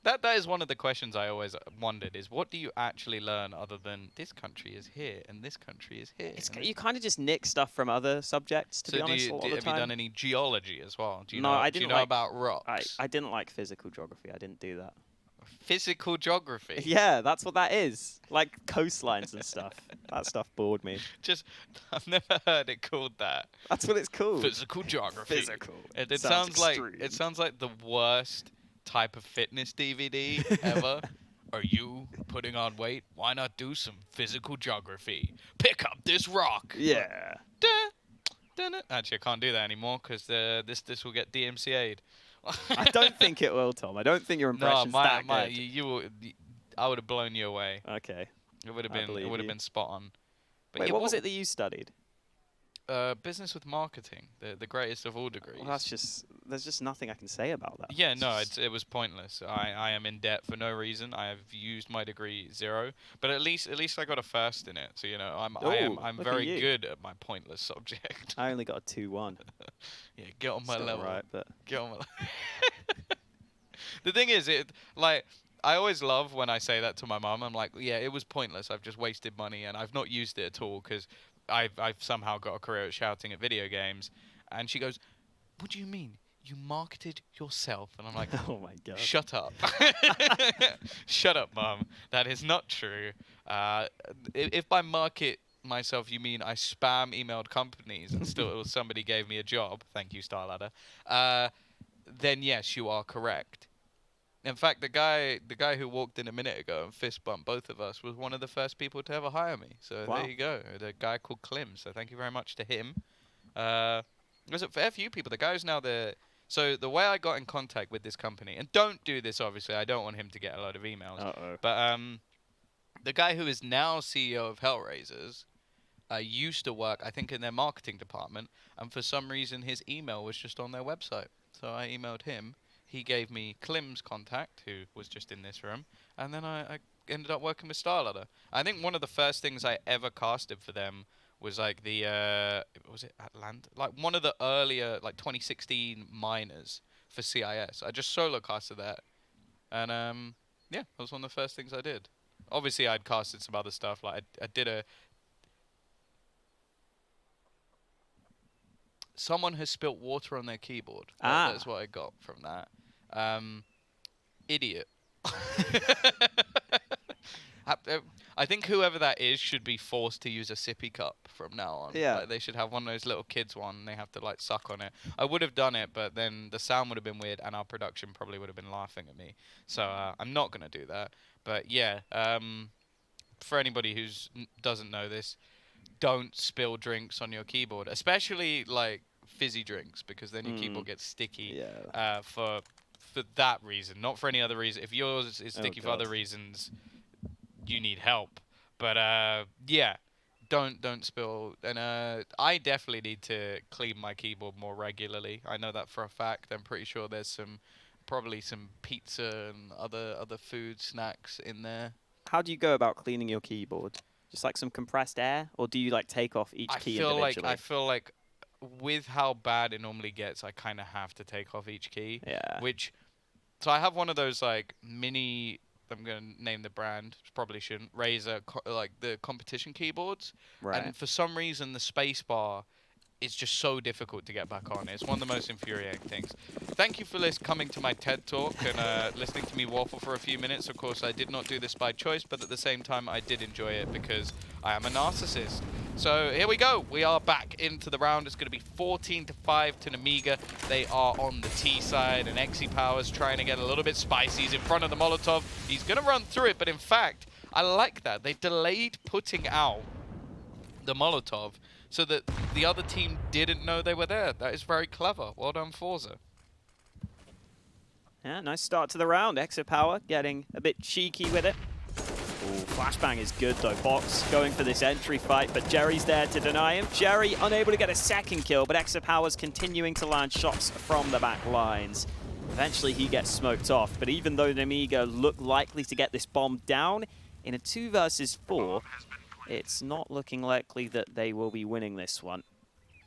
Speaker 1: That is one of the questions I always wondered, is what do you actually learn other than this country is here and this country is here?
Speaker 2: You kind of just nick stuff from other subjects, to be honest, a lot of the
Speaker 1: have
Speaker 2: time.
Speaker 1: you done any geology as well? Do you
Speaker 2: No,
Speaker 1: know,
Speaker 2: I
Speaker 1: do you
Speaker 2: didn't
Speaker 1: know about rocks?
Speaker 2: I didn't like physical geography. I didn't do that.
Speaker 1: Physical geography?
Speaker 2: Yeah, that's what that is. Like coastlines and stuff. That stuff bored me.
Speaker 1: I've never heard it called that.
Speaker 2: That's what it's called.
Speaker 1: Physical geography.
Speaker 2: Physical.
Speaker 1: It sounds like the worst type of fitness DVD ever. Are you putting on weight? Why not do some physical geography? Pick up this rock.
Speaker 2: Yeah.
Speaker 1: Actually, I can't do that anymore because this will get DMCA'd.
Speaker 2: I don't think it will, Tom. I don't think your impression's that good.
Speaker 1: I would have blown you away.
Speaker 2: Okay.
Speaker 1: It would have been spot on. But
Speaker 2: wait,
Speaker 1: yeah,
Speaker 2: what was it that you studied?
Speaker 1: Business with marketing, the greatest of all degrees.
Speaker 2: Well, there's just nothing I can say about that.
Speaker 1: Yeah, no, it was pointless. I am in debt for no reason. I have used my degree 0, but at least I got a first in it. So you know, I'm very good at my pointless subject.
Speaker 2: I only got a 2-1.
Speaker 1: Yeah, get on my level.
Speaker 2: Right, but
Speaker 1: get on my level. The thing is, I always love when I say that to my mum. I'm like, yeah, it was pointless. I've just wasted money and I've not used it at all because I've somehow got a career at shouting at video games. And she goes, what do you mean? You marketed yourself? And I'm like,
Speaker 2: oh my God.
Speaker 1: Shut up. Shut up, Mum. That is not true. If by market myself you mean I spam emailed companies and still somebody gave me a job, thank you, StarLadder, then yes, you are correct. In fact, the guy who walked in a minute ago and fist bumped both of us was one of the first people to ever hire me. So
Speaker 2: wow.
Speaker 1: There you go. The guy called Klim. So thank you very much to him. There's a fair few people. The guy who's now so the way I got in contact with this company, and don't do this obviously, I don't want him to get a lot of emails. But the guy who is now CEO of Hellraisers used to work, I think, in their marketing department, and for some reason his email was just on their website. So I emailed him. He gave me Klim's contact, who was just in this room, and then I ended up working with StarLadder. I think one of the first things I ever casted for them was like was it Atlanta? Like one of the earlier, like 2016 minors for CIS. I just solo casted that, and yeah, that was one of the first things I did. Obviously, I'd casted some other stuff. Like I did someone has spilt water on their keyboard. That's what I got from that. Idiot. I think whoever that is should be forced to use a sippy cup from now on.
Speaker 2: Yeah.
Speaker 1: Like, they should have one of those little kids one, and they have to like suck on it. I would have done it, but then the sound would have been weird, and our production probably would have been laughing at me. So I'm not gonna do that. But yeah, for anybody who doesn't know this, don't spill drinks on your keyboard, especially like fizzy drinks, because then your keyboard gets sticky.
Speaker 2: Yeah.
Speaker 1: For that reason, not for any other reason. If yours is sticky for other reasons, you need help. But yeah, don't spill. And I definitely need to clean my keyboard more regularly. I know that for a fact. I'm pretty sure there's probably some pizza and other food snacks in there.
Speaker 2: How do you go about cleaning your keyboard? Just like some compressed air, or do you like take off each key individually?
Speaker 1: I feel like with how bad it normally gets, I kind of have to take off each key.
Speaker 2: Yeah.
Speaker 1: So I have one of those like mini. I'm gonna name the brand. Probably shouldn't. Razer, like the competition keyboards.
Speaker 2: Right.
Speaker 1: And for some reason, the space bar is just so difficult to get back on. It's one of the most infuriating things. Thank you for coming to my TED Talk and listening to me waffle for a few minutes. Of course, I did not do this by choice, but at the same time, I did enjoy it because I am a narcissist. So here we go. We are back into the round. It's going to be 14-5 to Nemiga. They are on the T side, and xsepower's trying to get a little bit spicy. He's in front of the Molotov. He's going to run through it, but in fact, I like that. They delayed putting out the Molotov so that the other team didn't know they were there. That is very clever. Well done, forZe.
Speaker 2: Yeah, nice start to the round. xsepower getting a bit cheeky with it. Ooh, flashbang is good though. Box going for this entry fight, but Jerry's there to deny him. Jerry unable to get a second kill, but xsepower's continuing to land shots from the back lines. Eventually he gets smoked off, but even though Nemiga look likely to get this bomb down, in a 2 versus 4, it's not looking likely that they will be winning this one.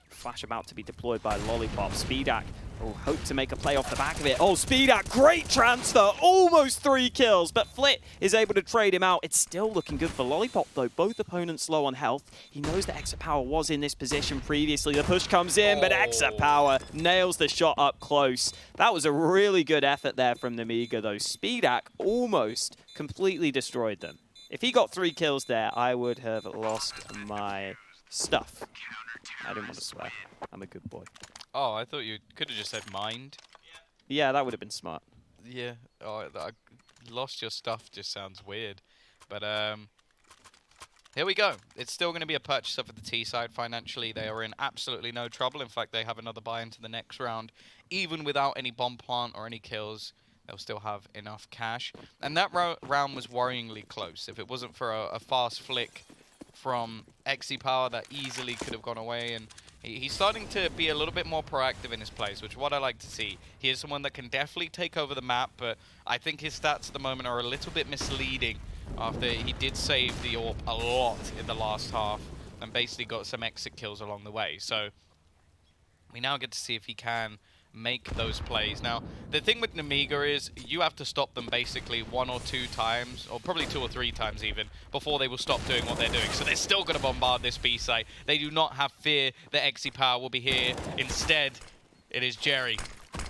Speaker 2: Flash about to be deployed by Lollipop. Spiidi will hope to make a play off the back of it. Oh, Spiidi, great transfer, almost 3 kills, but Flit is able to trade him out. It's still looking good for Lollipop, though. Both opponents low on health. He knows that xsepower was in this position previously. The push comes in, but xsepower nails the shot up close. That was a really good effort there from Nemiga, though. Spiidi almost completely destroyed them. If he got 3 kills there, I would have lost my stuff. I didn't want to swear. I'm a good boy.
Speaker 1: Oh, I thought you could have just said mind.
Speaker 2: Yeah, that would have been smart.
Speaker 1: Yeah. Oh, I lost your stuff just sounds weird. But here we go. It's still going to be a purchaser for the T side. Financially, they are in absolutely no trouble. In fact, they have another buy into the next round. Even without any bomb plant or any kills, they'll still have enough cash. And that round was worryingly close. If it wasn't for a fast flick from xsepower, that easily could have gone away. And he's starting to be a little bit more proactive in his plays, which is what I like to see. He is someone that can definitely take over the map, but I think his stats at the moment are a little bit misleading after he did save the AWP a lot in the last half and basically got some exit kills along the way. So we now get to see if he can make those plays. Now, the thing with Nemiga is you have to stop them basically 1 or 2 times, or probably 2 or 3 times even, before they will stop doing what they're doing. So they're still going to bombard this B site. They do not have fear that xsepower will be here. Instead, it is Jerry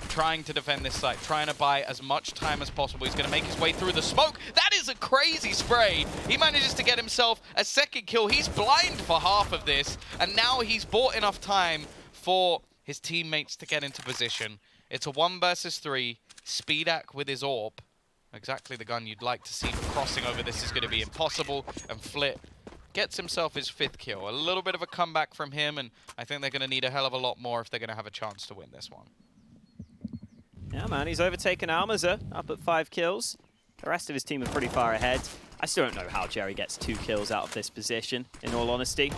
Speaker 1: trying to defend this site, trying to buy as much time as possible. He's going to make his way through the smoke. That is a crazy spray. He manages to get himself a second kill. He's blind for half of this, and now he's bought enough time for his teammates to get into position. It's a 1 versus 3. Spiidi with his AWP. Exactly the gun you'd like to see, but crossing over this is going to be impossible. And Flit gets himself his 5th kill. A little bit of a comeback from him, and I think they're going to need a hell of a lot more if they're going to have a chance to win this one.
Speaker 2: Yeah, man, he's overtaken almazer, up at 5 kills. The rest of his team are pretty far ahead. I still don't know how Jerry gets 2 kills out of this position, in all honesty.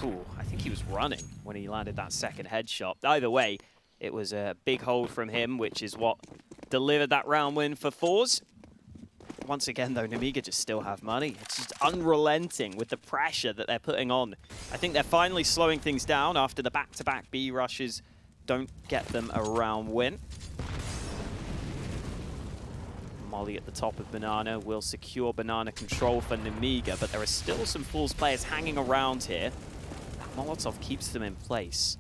Speaker 2: Ooh, I think he was running when he landed that second headshot. Either way, it was a big hold from him, which is what delivered that round win for forZe. Once again, though, Nemiga just still have money. It's just unrelenting with the pressure that they're putting on. I think they're finally slowing things down after the back-to-back B rushes don't get them a round win. Molly at the top of Banana will secure Banana control for Nemiga, but there are still some forZe players hanging around here. Molotov keeps them in place.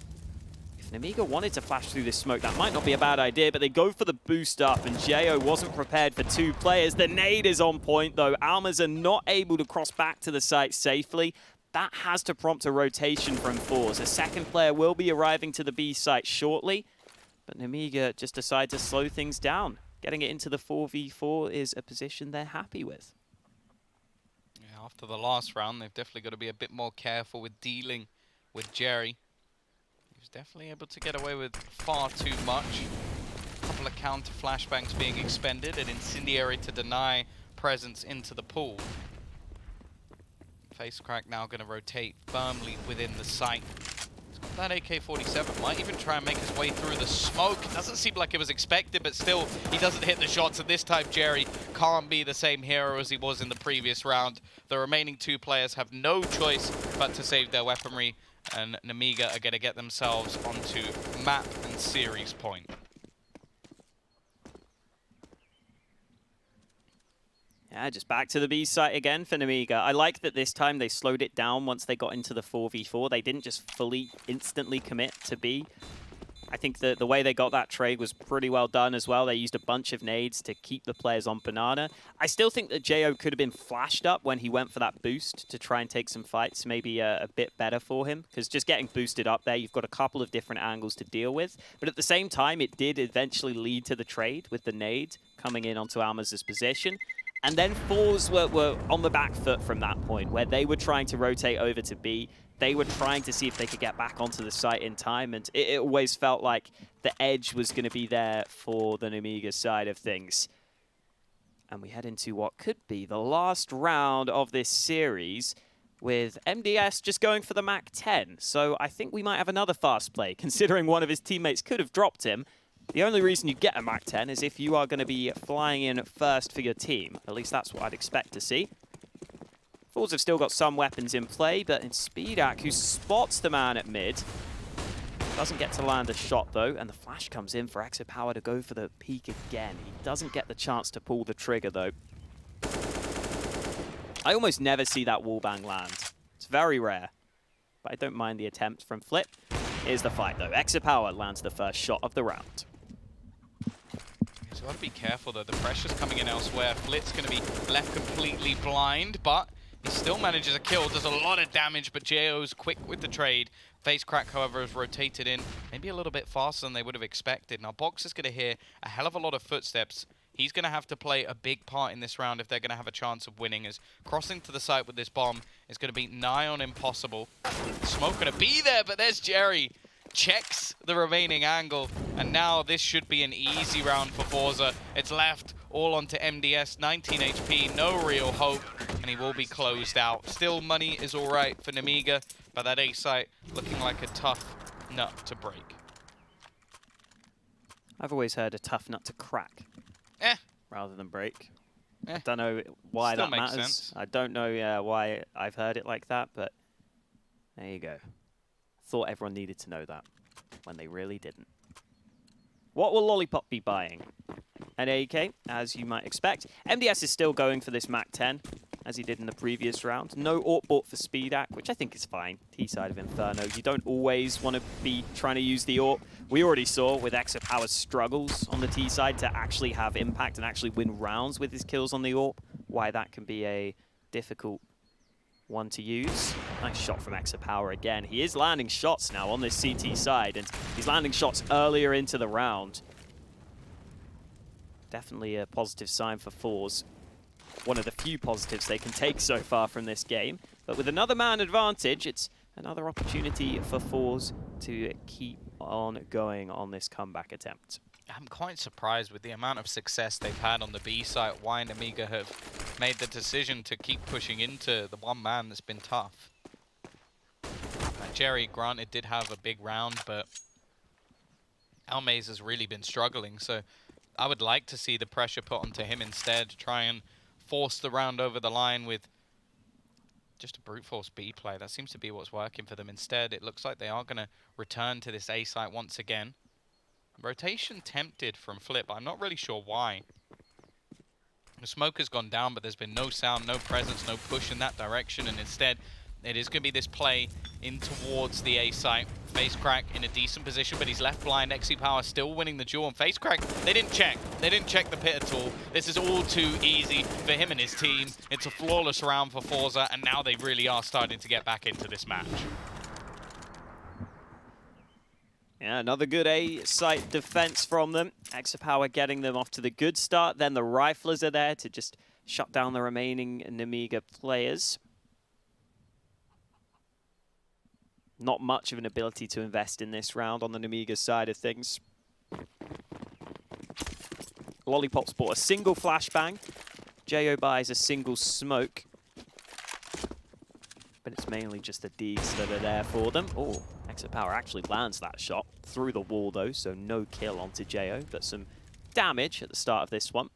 Speaker 2: If Nemiga wanted to flash through this smoke, that might not be a bad idea, but they go for the boost up, and Jo wasn't prepared for 2 players. The nade is on point, though. almazer not able to cross back to the site safely. That has to prompt a rotation from forZe. A second player will be arriving to the B site shortly, but Nemiga just decide to slow things down. Getting it into the 4v4 is a position they're happy with.
Speaker 1: Yeah, after the last round, they've definitely got to be a bit more careful with dealing with Jerry. He was definitely able to get away with far too much. A couple of counter flashbangs being expended, an incendiary to deny presence into the pool. facecrack now going to rotate firmly within the site. He's got that AK-47, might even try and make his way through the smoke. Doesn't seem like it was expected, but still, he doesn't hit the shots. And this time, Jerry can't be the same hero as he was in the previous round. The remaining 2 players have no choice but to save their weaponry, and Nemiga are going to get themselves onto map and series point.
Speaker 2: Yeah, just back to the B site again for Nemiga. I like that this time they slowed it down once they got into the 4v4. They didn't just fully, instantly commit to B. I think the way they got that trade was pretty well done as well. They used a bunch of nades to keep the players on banana. I still think that Jo could have been flashed up when he went for that boost to try and take some fights, maybe a bit better for him, because just getting boosted up there, you've got a couple of different angles to deal with. But at the same time, it did eventually lead to the trade with the nade coming in onto almazer's position. And then forZe were on the back foot from that point, where they were trying to rotate over to B. They were trying to see if they could get back onto the site in time, and it always felt like the edge was going to be there for the Nemiga side of things. And we head into what could be the last round of this series, with MDS just going for the MAC-10. So I think we might have another fast play, considering one of his teammates could have dropped him. The only reason you get a MAC-10 is if you are going to be flying in first for your team. At least that's what I'd expect to see. forZe have still got some weapons in play, but in Spiidi, who spots the man at mid, doesn't get to land a shot though, and the flash comes in for xsepower to go for the peek again. He doesn't get the chance to pull the trigger though. I almost never see that wallbang land. It's very rare, but I don't mind the attempt from Flip. Here's the fight though. xsepower lands the first shot of the round.
Speaker 1: He's got to be careful though. The pressure's coming in elsewhere. Flip's going to be left completely blind, but he still manages a kill. Does a lot of damage, but JO's quick with the trade. facecrack, however, has rotated in maybe a little bit faster than they would have expected. Now, Box is going to hear a hell of a lot of footsteps. He's going to have to play a big part in this round if they're going to have a chance of winning, as crossing to the site with this bomb is going to be nigh on impossible. Smoke going to be there, but there's Jerry. Checks the remaining angle, and now this should be an easy round for forZe. It's left all onto MDS, 19 HP, no real hope, and he will be closed out. Still, money is all right for Nemiga, but that A site looking like a tough nut to break.
Speaker 2: I've always heard a tough nut to crack rather than break. I don't know why
Speaker 1: Still
Speaker 2: that
Speaker 1: makes
Speaker 2: matters.
Speaker 1: sense.
Speaker 2: I don't know why I've heard it like that, but there you go. Thought everyone needed to know that, when they really didn't. What will Lollipop be buying? An AK, as you might expect. MDS is still going for this MAC-10, as he did in the previous round. No AWP bought for Spiidi, which I think is fine. T-side of Inferno. You don't always want to be trying to use the AWP. We already saw with xsepower's struggles on the T-side to actually have impact and actually win rounds with his kills on the AWP, why that can be a difficult one to use. Nice shot from xsepower again. He is landing shots now on this CT side, and he's landing shots earlier into the round. Definitely a positive sign for forZe. One of the few positives they can take so far from this game. But with another man advantage, it's another opportunity for forZe to keep on going on this comeback attempt.
Speaker 1: I'm quite surprised with the amount of success they've had on the B site, why Nemiga have made the decision to keep pushing into the one man that's been tough. Jerry, granted, did have a big round, but almazer has really been struggling, so I would like to see the pressure put onto him instead, try and force the round over the line with just a brute force B play. That seems to be what's working for them. Instead, it looks like they are going to return to this A site once again. Rotation tempted from Flip, but I'm not really sure why. The smoke has gone down, but there's been no sound, no presence, no push in that direction, and instead, It is going to be this play in towards the A site. facecrack in a decent position, but he's left blind. xsepower still winning the duel on facecrack. They didn't check. They didn't check the pit at all. This is all too easy for him and his team. It's a flawless round for forZe, and now they really are starting to get back into this match.
Speaker 2: Yeah, another good A-site defense from them. xsepower getting them off to the good start. Then the riflers are there to just shut down the remaining Nemiga players. Not much of an ability to invest in this round on the Nemiga side of things. Lollipop's bought a single flashbang. Jo buys a single smoke. But it's mainly just the Degs that are there for them. Oh, xsepower actually lands that shot through the wall though, so no kill onto Jo, but some damage at the start of this one.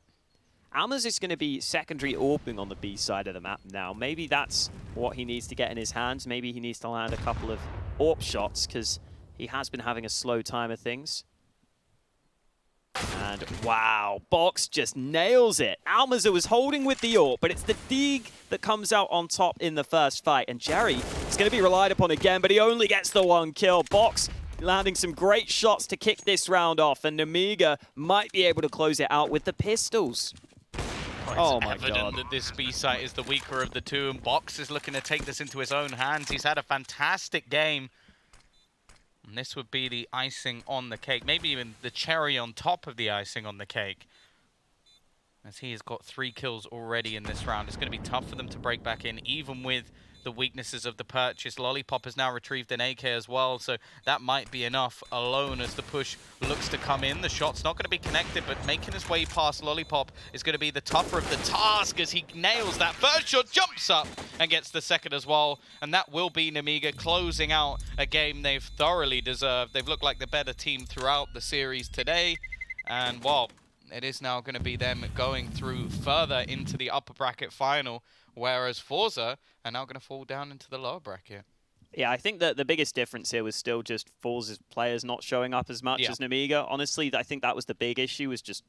Speaker 2: almazer is going to be secondary orbing on the B side of the map now. Maybe that's what he needs to get in his hands. Maybe he needs to land a couple of AWP shots, because he has been having a slow time of things. And wow, Box just nails it. almazer was holding with the AWP, but it's the Deg that comes out on top in the first fight. And Jerry is going to be relied upon again, but he only gets the one kill. Box landing some great shots to kick this round off, and Nemiga might be able to close it out with the pistols.
Speaker 1: Oh my god. That this B site is the weaker of the two, and Box is looking to take this into his own hands. He's had a fantastic game. And this would be the icing on the cake, maybe even the cherry on top of the icing on the cake. As he has got 3 kills already in this round. It's going to be tough for them to break back in, even with the weaknesses of the purchase. Lollipop has now retrieved an AK as well, so that might be enough alone as the push looks to come in. The shot's not going to be connected, but making his way past Lollipop is going to be the tougher of the task as he nails that first shot, jumps up and gets the second as well. And that will be Nemiga closing out a game they've thoroughly deserved. They've looked like the better team throughout the series today. And, well, it is now going to be them going through further into the upper bracket final, whereas forZe are now going to fall down into the lower bracket.
Speaker 2: Yeah, I think that the biggest difference here was still just forZe's players not showing up as much as Nemiga. Honestly, I think that was the big issue, was just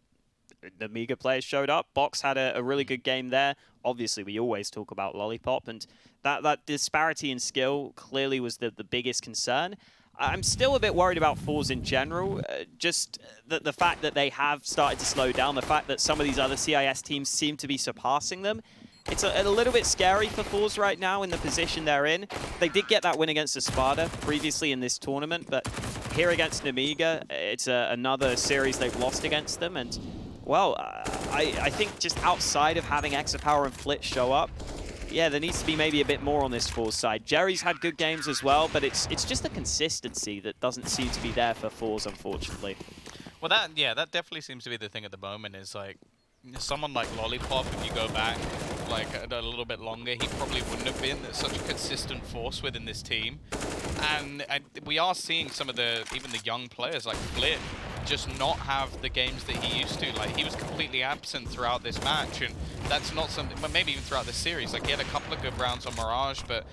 Speaker 2: Nemiga players showed up. Box had a really good game there. Obviously, we always talk about Lollipop, and that disparity in skill clearly was the biggest concern. I'm still a bit worried about forZe in general. Just the fact that they have started to slow down, the fact that some of these other CIS teams seem to be surpassing them. It's a little bit scary for forZe right now in the position they're in. They did get that win against ESPADA previously in this tournament, but here against Nemiga, it's another series they've lost against them. And, well, I think just outside of having xsepower and Flit show up, yeah, there needs to be maybe a bit more on this forZe side. Jerry's had good games as well, but it's just the consistency that doesn't seem to be there for forZe, unfortunately.
Speaker 1: Well, that definitely seems to be the thing at the moment, is like someone like Lollipop, if you go back like a little bit longer, he probably wouldn't have been such a consistent force within this team. And we are seeing some of even the young players like Flit just not have the games that he used to. Like, he was completely absent throughout this match, and that's not something, but maybe even throughout the series. Like, he had a couple of good rounds on Mirage, but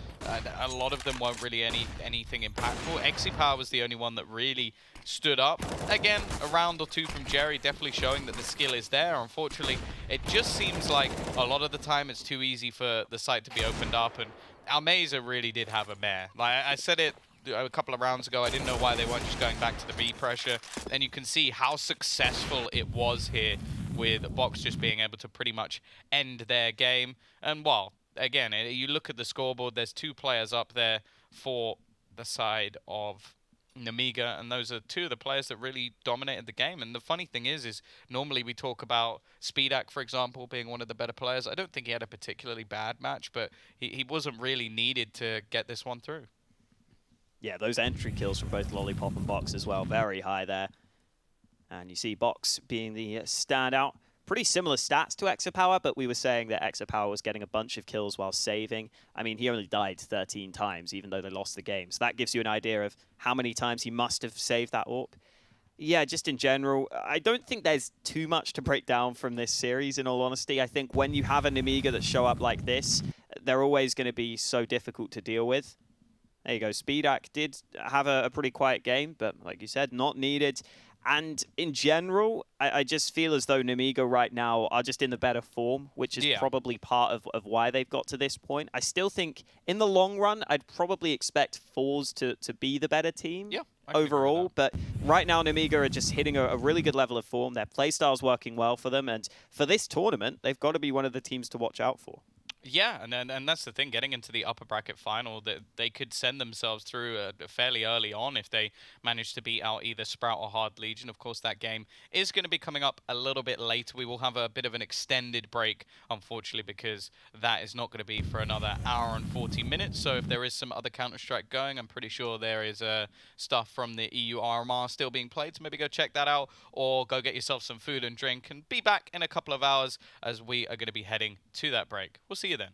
Speaker 1: a lot of them weren't really anything impactful. xsepower was the only one that really stood up. Again, a round or two from Jerry, definitely showing that the skill is there. Unfortunately, it just seems like a lot of the time it's too easy for the site to be opened up, and almazer really did have a mare. Like, I said it a couple of rounds ago, I didn't know why they weren't just going back to the B pressure, and you can see how successful it was here, with Box just being able to pretty much end their game. And, well, again, you look at the scoreboard, there's 2 players up there for the side of Nemiga, and those are 2 of the players that really dominated the game. And the funny thing is normally we talk about Spiidi, for example, being one of the better players. I don't think he had a particularly bad match, but he wasn't really needed to get this one through.
Speaker 2: Yeah, those entry kills from both Lollipop and Box as well, very high there. And you see Box being the standout. Pretty similar stats to xsepower, but we were saying that xsepower was getting a bunch of kills while saving. I mean, he only died 13 times, even though they lost the game. So that gives you an idea of how many times he must have saved that AWP. Yeah, just in general, I don't think there's too much to break down from this series, in all honesty. I think when you have a Nemiga that show up like this, they're always going to be so difficult to deal with. There you go. Spiidi did have a pretty quiet game, but like you said, not needed. And in general, I just feel as though Nemiga right now are just in the better form, which is
Speaker 1: Yeah.
Speaker 2: probably part of why they've got to this point. I still think in the long run, I'd probably expect forZe to be the better team.
Speaker 1: Yeah, I could agree with
Speaker 2: Overall,
Speaker 1: that.
Speaker 2: but right now Nemiga are just hitting a really good level of form. Their playstyle's working well for them, and for this tournament, they've got to be one of the teams to watch out for.
Speaker 1: Yeah, and that's the thing. Getting into the upper bracket final, that they could send themselves through fairly early on if they manage to beat out either Sprout or Hard Legion. Of course, that game is going to be coming up a little bit later. We will have a bit of an extended break, unfortunately, because that is not going to be for another hour and 40 minutes. So if there is some other Counter-Strike going, I'm pretty sure there is stuff from the EU RMR still being played. So maybe go check that out, or go get yourself some food and drink, and be back in a couple of hours as we are going to be heading to that break. We'll see you then.